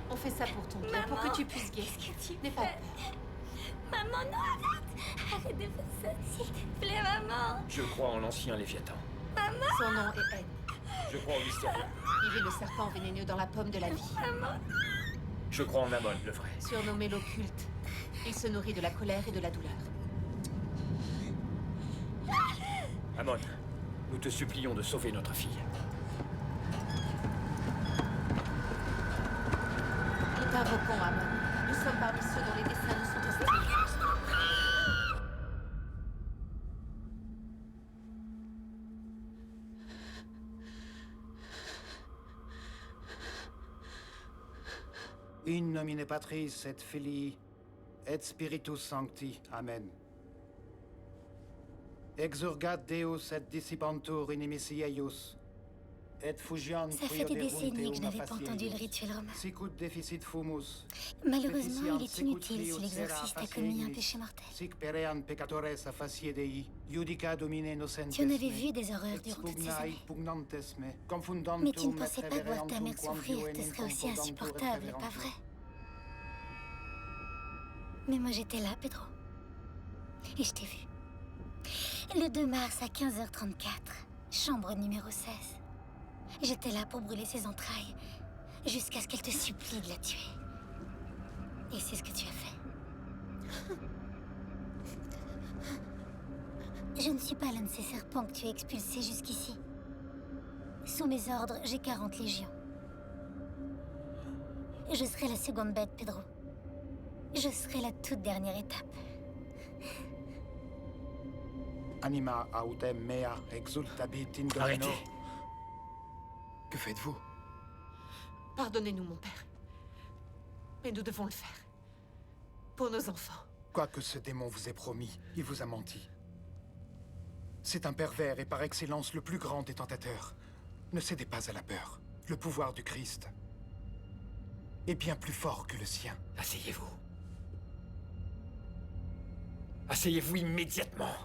On fait ça pour ton bien, pour que tu puisses guérir. Qu'est-ce que tu N'aie pas fais? peur. Maman, non, arrête! Arrête de faire ça, s'il te plaît, maman! Je crois en l'ancien Léviathan. Son nom est N. Je crois au mystérieux. Il est le serpent vénéneux dans la pomme de la vie. Je crois en Amon, le vrai. Surnommé l'occulte, il se nourrit de la colère et de la douleur. Amon, nous te supplions de sauver notre fille. Nous t'invoquons, Amon. Nous sommes parmi ceux dont les destins nous sont hostiles. In nomine Patris et Filii et Spiritus Sancti. Amen. Exurgat Deus et dissipantur inimici eius. Et fugiant Ça fait des décennies que je n'avais pas entendu le rituel romain. Sicut deficit fumus. Malheureusement, il est inutile si l'exorciste a commis un péché mortel. Sic perean peccatores a facie Dei, judica Domine innocentes. Tu en avais vu des horreurs durant toutes ces années. Mais tu ne pensais pas que voir ta mère souffrir te serait aussi insupportable, pas vrai? Mais moi j'étais là, Pedro. Et je t'ai vu. Le 2 mars à 15h34, chambre numéro 16. J'étais là pour brûler ses entrailles, jusqu'à ce qu'elle te supplie de la tuer. Et c'est ce que tu as fait. Je ne suis pas l'un de ces serpents que tu as expulsés jusqu'ici. Sous mes ordres, j'ai 40 légions. Je serai la seconde bête, Pedro. Je serai la toute dernière étape. Anima autem mea exultabit in Domino. Arrêtez. Que faites-vous? Pardonnez-nous, mon père. Mais nous devons le faire. Pour nos enfants. Quoi que ce démon vous ait promis, il vous a menti. C'est un pervers et par excellence le plus grand des tentateurs. Ne cédez pas à la peur. Le pouvoir du Christ est bien plus fort que le sien. Asseyez-vous. Asseyez-vous immédiatement.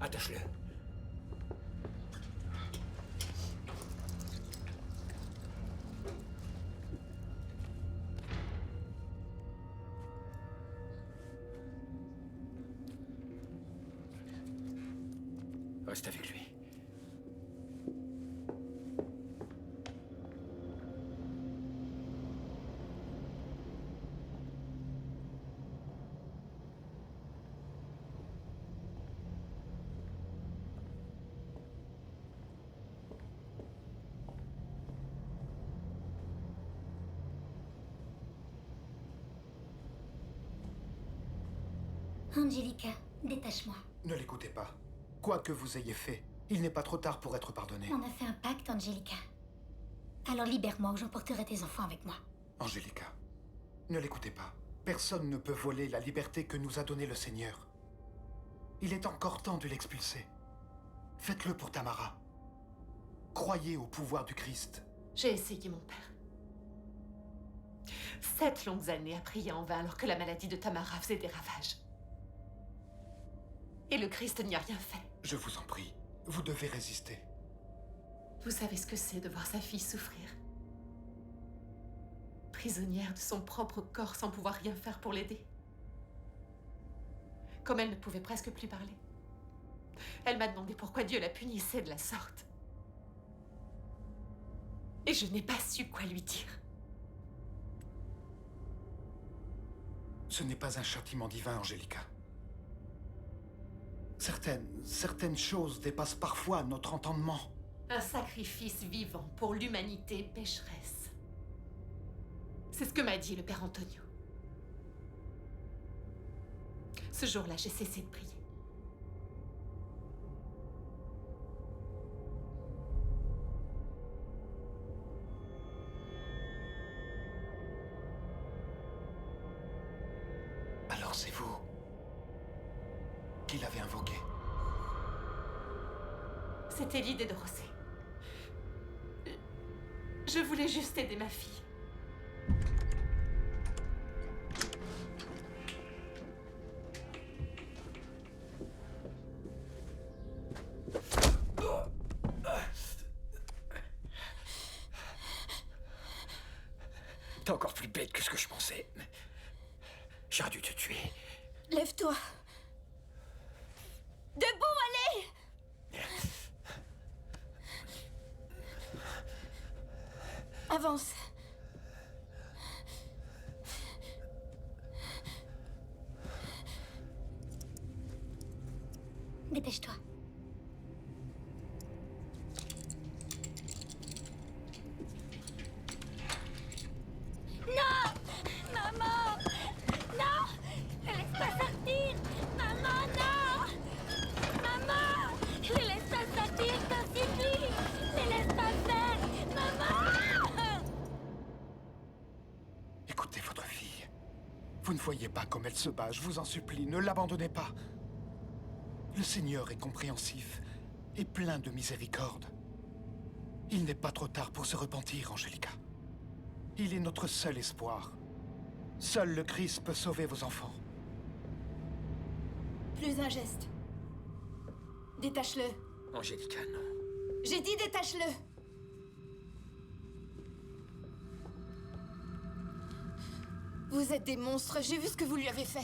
Attache-le. Reste avec lui. Angelica, détache-moi. Ne l'écoutez pas. Quoi que vous ayez fait, il n'est pas trop tard pour être pardonné. On a fait un pacte, Angelica. Alors libère-moi ou j'emporterai tes enfants avec moi. Angelica, ne l'écoutez pas. Personne ne peut voler la liberté que nous a donnée le Seigneur. Il est encore temps de l'expulser. Faites-le pour Tamara. Croyez au pouvoir du Christ. J'ai essayé, mon père. 7 longues années à prier en vain alors que la maladie de Tamara faisait des ravages. Et le Christ n'y a rien fait. Je vous en prie, vous devez résister. Vous savez ce que c'est de voir sa fille souffrir. Prisonnière de son propre corps sans pouvoir rien faire pour l'aider. Comme elle ne pouvait presque plus parler. Elle m'a demandé pourquoi Dieu la punissait de la sorte. Et je n'ai pas su quoi lui dire. Ce n'est pas un châtiment divin, Angelica. Certaines choses dépassent parfois notre entendement. Un sacrifice vivant pour l'humanité pécheresse. C'est ce que m'a dit le père Antonio. Ce jour-là, j'ai cessé de prier. Alors c'est vous qui l'avez invoqué. C'était l'idée de Rosé. Je voulais juste aider ma fille. Qu'est-ce que je pensais? J'aurais dû te tuer. Lève-toi. Debout, allez! Avance. Dépêche-toi. Non! Maman! Non! Ne laisse pas sortir! Maman, non! Maman! Ne laisse pas sortir, je t'en supplie! Ne laisse pas faire! Maman! Écoutez votre fille. Vous ne voyez pas comme elle se bat, je vous en supplie, ne l'abandonnez pas. Le Seigneur est compréhensif et plein de miséricorde. Il n'est pas trop tard pour se repentir, Angelica. Il est notre seul espoir. Seul le Christ peut sauver vos enfants. Plus un geste. Détache-le. Angelica, non. J'ai dit détache-le. Vous êtes des monstres, j'ai vu ce que vous lui avez fait.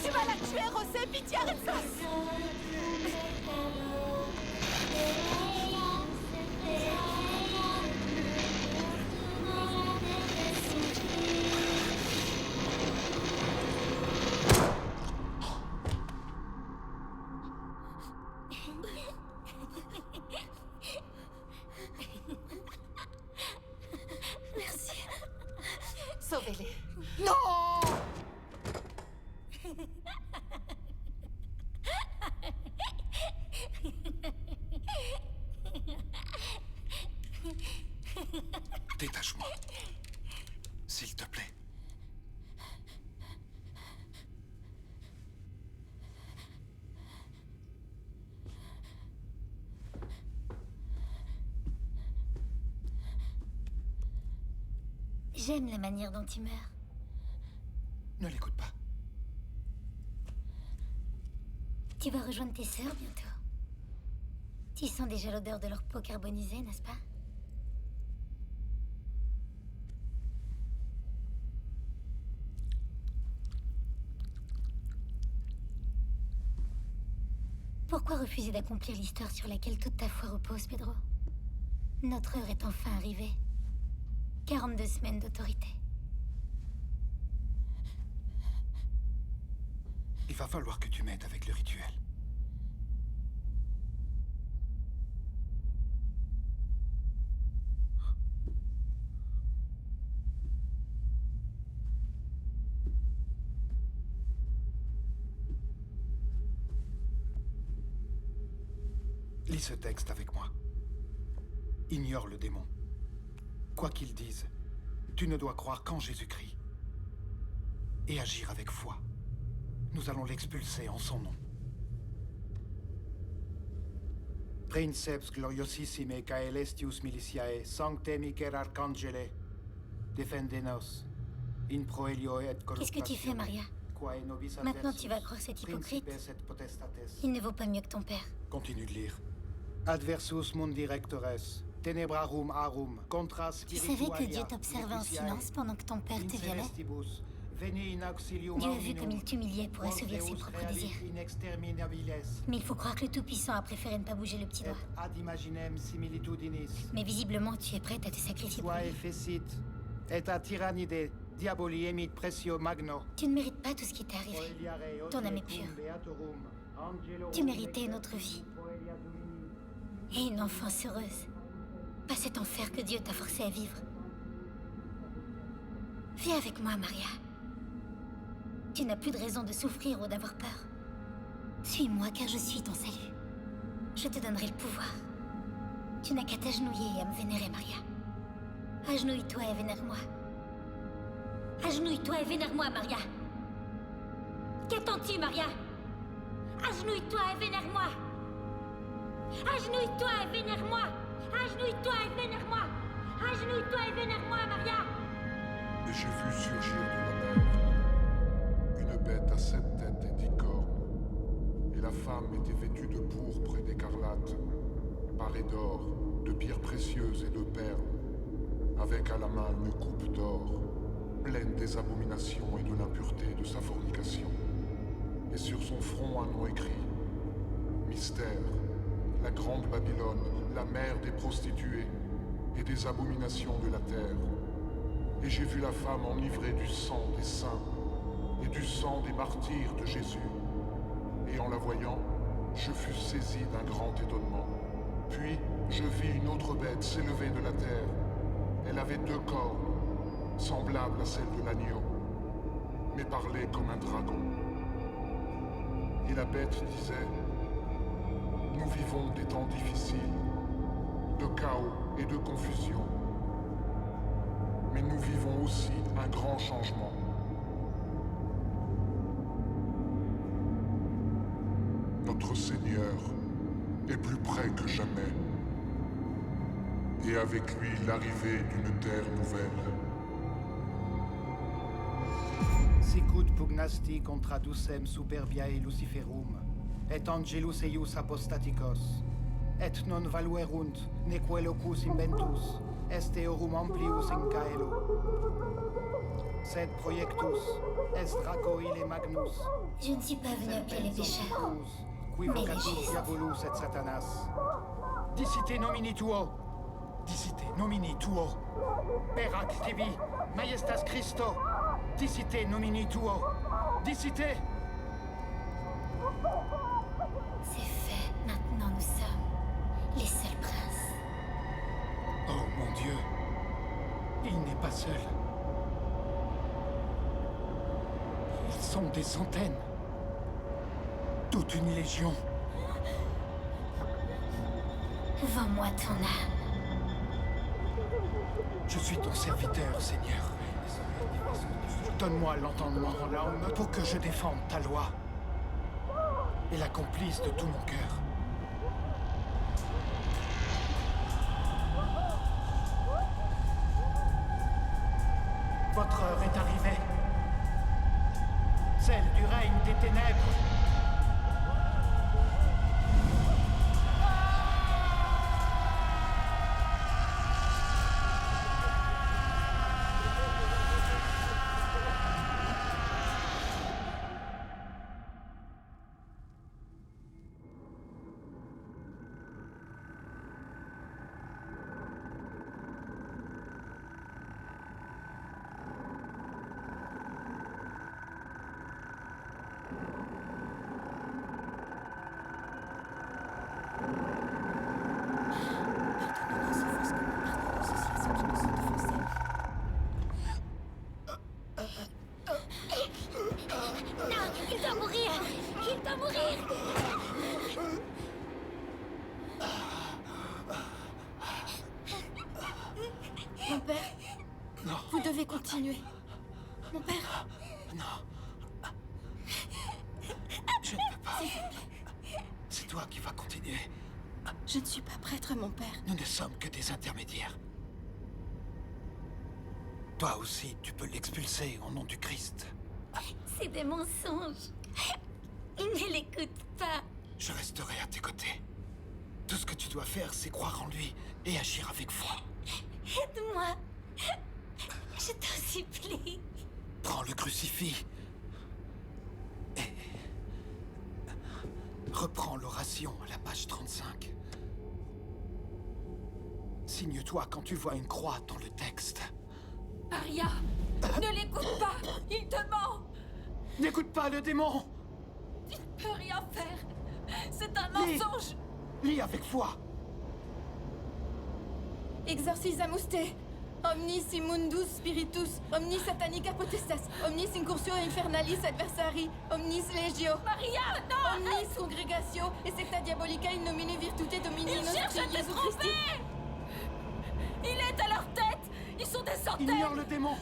Tu vas la tuer, José! Pitié, arrête ça! Merci. Sauvez-les. Non! Détache-moi. S'il te plaît. J'aime la manière dont tu meurs. Ne l'écoute pas. Tu vas rejoindre tes sœurs bientôt. Tu sens déjà l'odeur de leur peau carbonisée, n'est-ce pas? Pourquoi refuser d'accomplir l'histoire sur laquelle toute ta foi repose, Pedro? Notre heure est enfin arrivée. 42 semaines d'autorité. Il va falloir que tu m'aides avec le rituel. Lis ce texte avec moi. Ignore le démon. Quoi qu'il dise, tu ne dois croire qu'en Jésus-Christ. Et agir avec foi. Nous allons l'expulser en son nom. Princeps gloriosissime caelestius militiae, sancte Michael Arcangele, defendenos, in proelio et Qu'est-ce que tu fais, Maria? Maintenant, tu vas croire cet hypocrite. Il ne vaut pas mieux que ton père. Continue de lire. Adversus mundi rectores, tenebrarum arum, contra Tu savais que Dieu t'observait en silence pendant que ton père te violait? Dieu a vu comme il t'humiliait pour assouvir ses propres désirs. Mais il faut croire que le Tout-Puissant a préféré ne pas bouger le petit doigt. Mais visiblement, tu es prête à te sacrifier pour lui. Tu ne mérites pas tout ce qui t'est arrivé. Ton âme est pure. Tu méritais une autre vie. Et une enfance heureuse. Pas cet enfer que Dieu t'a forcé à vivre. Viens avec moi, Maria. Tu n'as plus de raison de souffrir ou d'avoir peur. Suis-moi car je suis ton salut. Je te donnerai le pouvoir. Tu n'as qu'à t'agenouiller et à me vénérer, Maria. Agenouille-toi et vénère-moi. Agenouille-toi et vénère-moi, Maria. Qu'attends-tu, Maria? Agenouille-toi et vénère-moi. Agenouille-toi et vénère-moi. Agenouille-toi et vénère-moi. Agenouille-toi et vénère-moi, Maria! Et j'ai vu surgir de la mer une bête à 7 têtes et 10 cornes. Et la femme était vêtue de pourpre et d'écarlate, parée d'or, de pierres précieuses et de perles, avec à la main une coupe d'or, pleine des abominations et de l'impureté de sa fornication. Et sur son front un nom écrit, Mystère, la grande Babylone, la mère des prostituées et des abominations de la terre. Et j'ai vu la femme enivrée du sang des saints et du sang des martyrs de Jésus. Et en la voyant, je fus saisi d'un grand étonnement. Puis, je vis une autre bête s'élever de la terre. Elle avait 2 cornes, semblables à celles de l'agneau, mais parlait comme un dragon. Et la bête disait, « Nous vivons des temps difficiles, de chaos et de confusion. Mais nous vivons aussi un grand changement. Notre Seigneur est plus près que jamais. Et avec lui l'arrivée d'une terre nouvelle. » Sicut pugnasti contra ducem superbiae Luciferum, et angelus eius apostaticos, et non valuerunt, neque locus inventus, est eorum amplius in caelo. Sed projectus est Draco ille magnus. Je ne suis pas venu appeler les pécheurs, Qui mais les vocatus justes. diabolus et Satanas. Dicite nomini tuo. Dicite nomini tuo. Perac tibi, majestas Christo. Dicite nomini tuo. Dicite. C'est fait. Maintenant, nous sommes les seuls princes. Oh mon Dieu. Il n'est pas seul. Ils sont des centaines. Toute une légion. Vends-moi ton âme. Je suis ton serviteur, Seigneur. Donne-moi l'entendement en l'âme pour que je défende ta loi et l'accomplisse de tout mon cœur. Votre heure est arrivée. Celle du règne des ténèbres. Non, il doit mourir! Il doit mourir! Mon père, Non, vous devez continuer. Mon père, non. Je ne peux pas. C'est toi qui vas continuer. je ne suis pas prêtre, mon père. Nous ne sommes que des intermédiaires. Toi aussi, tu peux l'expulser au nom du Christ. C'est des mensonges. Ne l'écoute pas. Je resterai à tes côtés. Tout ce que tu dois faire, c'est croire en lui et agir avec foi. Aide-moi. Je t'en supplie. Prends le crucifix et reprends l'oration à la page 35. Signe-toi quand tu vois une croix dans le texte. Maria, ne l'écoute pas. Il te ment. N'écoute pas le démon! Tu ne peux rien faire. C'est un Lis. mensonge. Lis avec foi! Exorcisamus te. Omnis immundus spiritus, omnis satanica potestas, omnis incursio infernalis adversari, omnis legio. Maria, non. Omnis congregatio et secta diabolica in nomine virtute domini Ils cherchent à nostri te Jésus Christi. tromper. Il est à leur tête. Ils sont des centaines. Ignore le démon!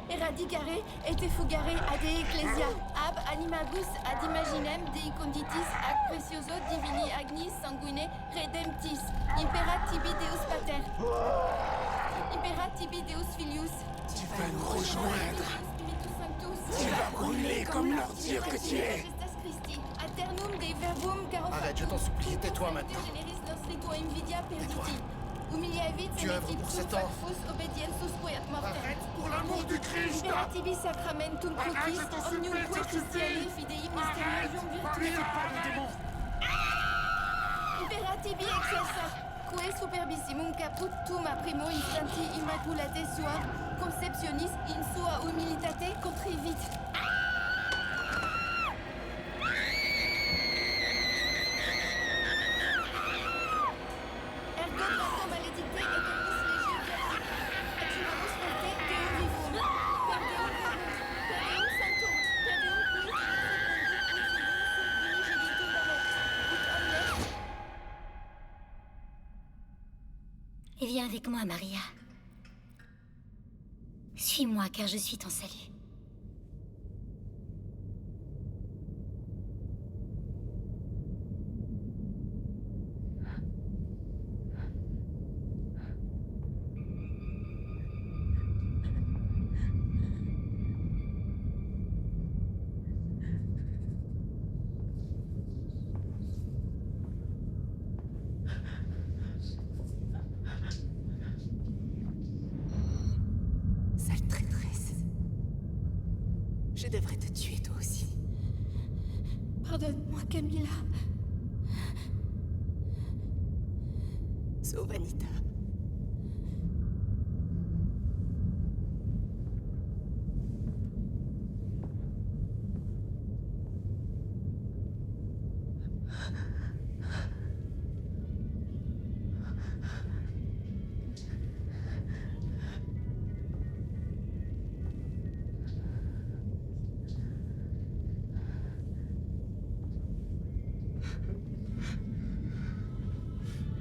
eradicare et effugare ad ecclesia, ab animagus ad imaginem Dei conditis ac precioso divini agnis sanguine redemptis, impera tibi Deus pater, impera tibi Deus filius, Tu vas nous rejoindre. Spiritus sanctus, Tu vas brûler comme l'ordure que tu es. Gestas Christi, aeternum Dei verbum caro Arrête, je t'en supplie, tais-toi maintenant. generis nostri quo invidia perditi. Humilia Tu œuvres pour cet ordre. obediensus queat mortem. Arrête, pour l'amour du Christ. Imperativi sacramentum crucis, je t'en omnium supplie, que ça suffit. Christiani fidei mysterium Parlez virtuti. pas de démons. Imperativi excelsa, quae superbissimum caput tum a primo instanti immaculate sua, conceptionis in sua humilitate contrivit. Ergo tanto maledicte et omnis legio viaticum, actionibus morte Deum vivum, per Deum vivum, per Deum sanctum, per Deum Christ, secundum ut filium genitum damet, ut omnes. Et viens avec moi, Maria. Suis-moi, car je suis ton salut. Sale traîtresse. Je devrais te tuer toi aussi. Pardonne-moi, Camilla. Sauve Anita.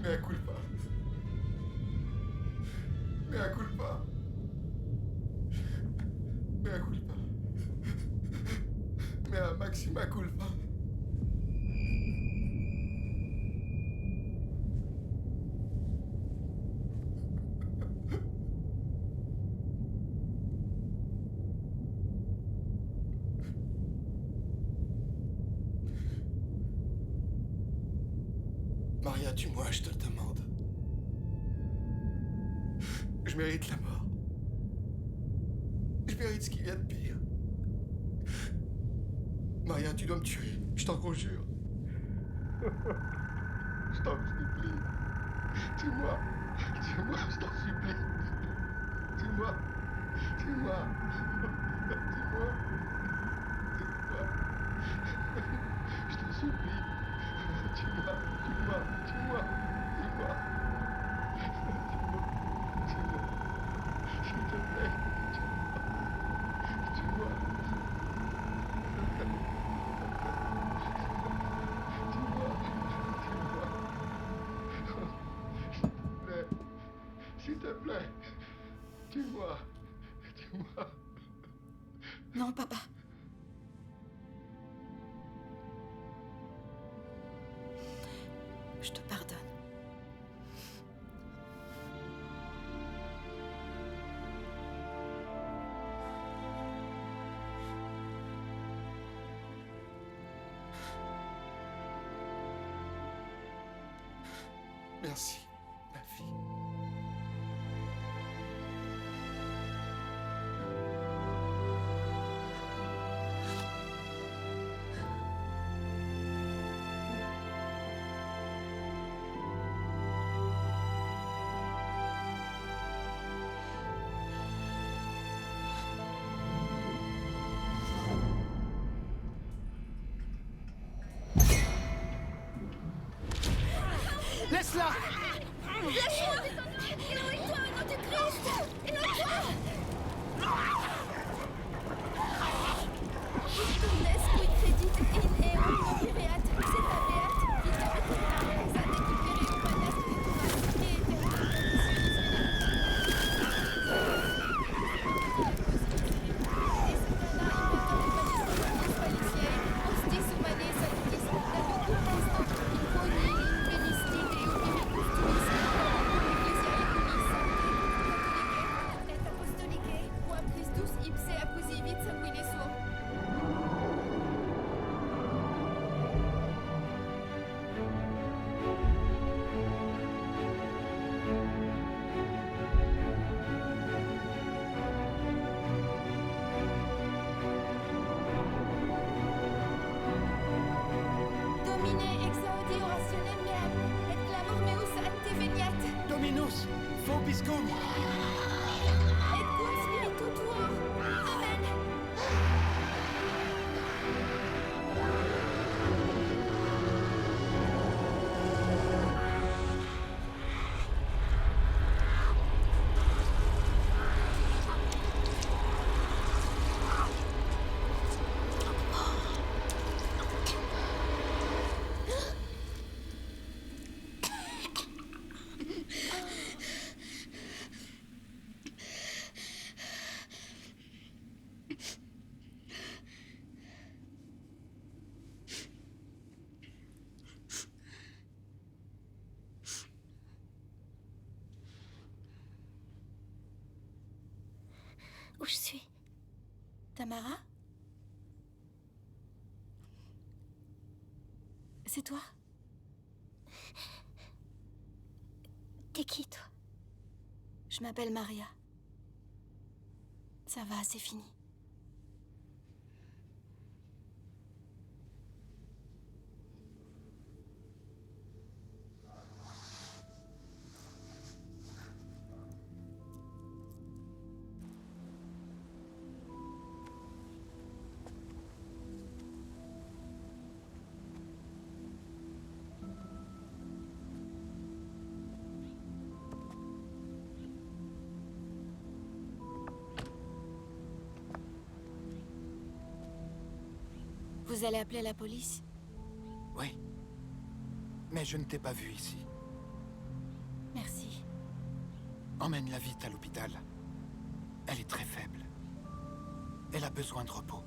Mea culpa. Mea culpa. Mea culpa. Mea maxima culpa. Maria, tue-moi, je te le demande. Je mérite la mort. Je mérite ce qui vient de pire. Maria, tu dois me tuer, je t'en conjure. Je t'en supplie. Tue-moi. Tue-moi, je t'en supplie. Tue-moi. Tue-moi. Tue-moi. Tue-moi. Je t'en supplie. Tue-moi. Tue-moi. Tue-moi. Tue-moi. Tue-moi. S'il te plaît. Tue-moi. S'il te plaît. Tue-moi. Tue-moi. Non, papa. Je te pardonne. Merci, ma fille. Laisse-la! vobiscum! Et cum spiritu tuo. Amen. Où je suis? Tamara? C'est toi? T'es qui, toi? Je m'appelle Maria. Ça va, c'est fini. Vous allez appeler la police? Oui. Mais je ne t'ai pas vu ici. Merci. Emmène-la vite à l'hôpital. Elle est très faible. Elle a besoin de repos.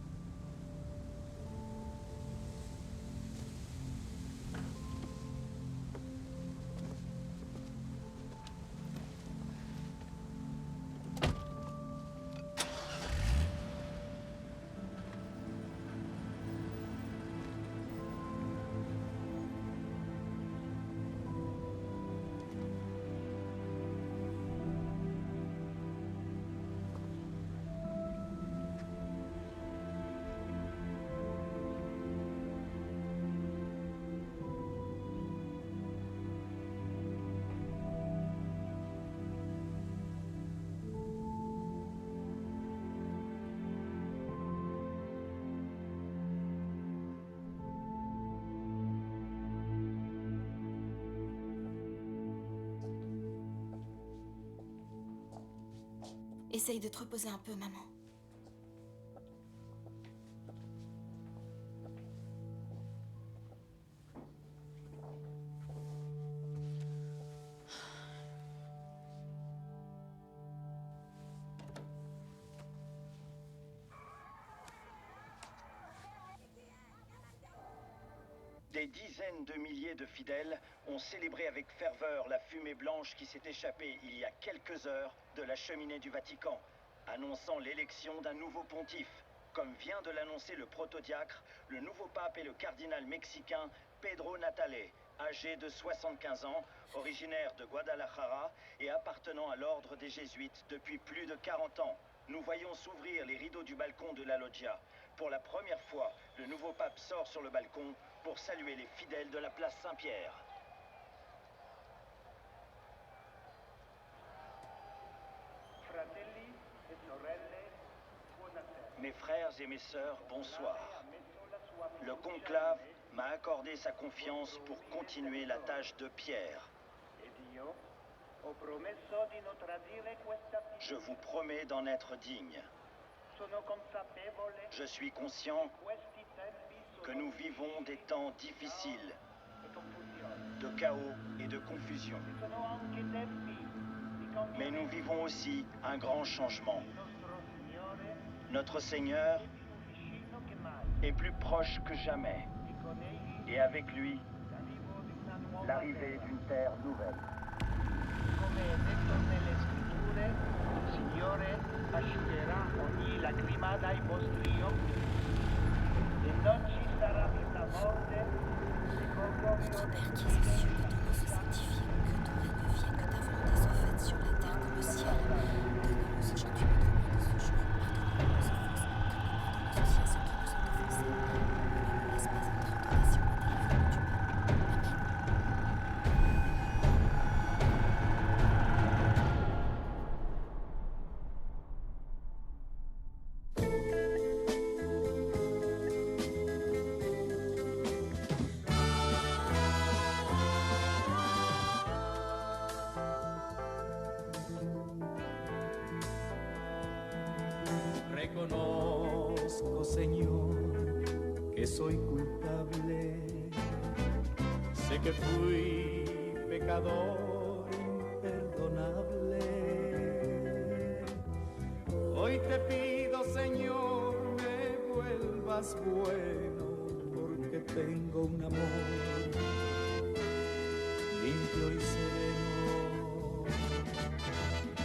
Essaye de te reposer un peu, maman. Des dizaines de milliers de fidèles ont célébré avec ferveur la fumée blanche qui s'est échappée il y a quelques heures de la cheminée du Vatican, annonçant l'élection d'un nouveau pontife. Comme vient de l'annoncer le protodiacre, le nouveau pape est le cardinal mexicain Pedro Natale, âgé de 75 ans, originaire de Guadalajara et appartenant à l'ordre des Jésuites depuis plus de 40 ans. Nous voyons s'ouvrir les rideaux du balcon de la loggia. Pour la première fois, le nouveau pape sort sur le balcon pour saluer les fidèles de la place Saint-Pierre. Mes frères et mes sœurs, bonsoir. Le conclave m'a accordé sa confiance pour continuer la tâche de Pierre. Je vous promets d'en être digne. Je suis conscient que nous vivons des temps difficiles, de chaos et de confusion. Mais nous vivons aussi un grand changement. Notre Seigneur est plus proche que jamais. Et avec lui, l'arrivée d'une terre nouvelle. Come è detto nelle scritture, il Signore asciugherà ogni lacrima dai vostri occhi e non ci sarà più la morte, secondo Notre Père qui es aux cieux, que ton nom soit sanctifié, que ton règne vienne, que ta volonté soit faite sur la terre comme au ciel. Donne-nous aujourd'hui notre pain de ce jour. Pardonne-nous nos offenses, comme nous pardonnons aussi à ceux qui nous ont offensés. Ne nous laisse pas entrer en tentation, mais délivre-nous du mal. Amen. Señor, que soy culpable. Sé que fui pecador imperdonable. Hoy te pido, Señor, me vuelvas bueno, porque tengo un amor limpio y sereno.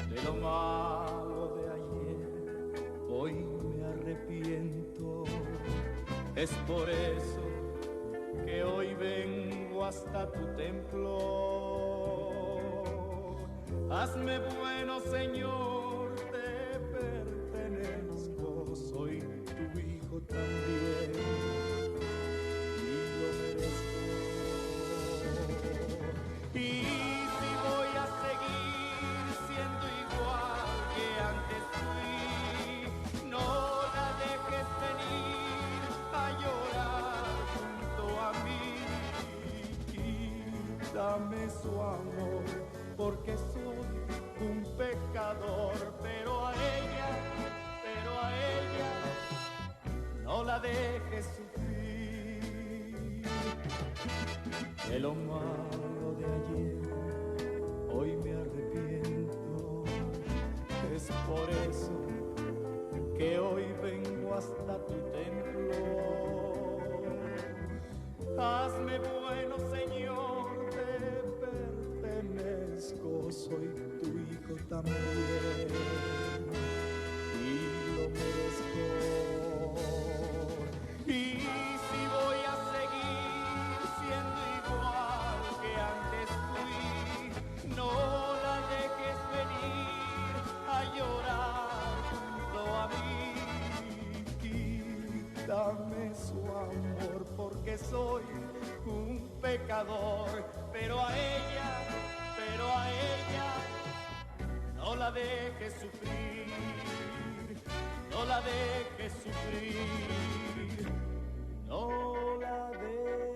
De lo malo de ayer, hoy me arrepiento. Es por eso que hoy vengo hasta tu templo. Hazme bueno, Señor, te pertenezco, soy tu hijo también y lo merezco. Y si voy a seguir siendo igual que antes fui, no la dejes venir a llorar junto a mí. Quítame su amor, porque soy un pecador, pero a ella no la dejes sufrir. De lo malo de ayer, hoy me arrepiento. Es por eso que hoy vengo hasta tu templo. Hazme bueno, Señor, te pertenezco, soy tu hijo también y lo merezco. Y si voy a seguir siendo igual que antes fui, no la dejes venir a llorar junto a mí. Quítame su amor, porque soy un pecador, pero a ella no la dejes sufrir, no la dejes sufrir, no la dejes.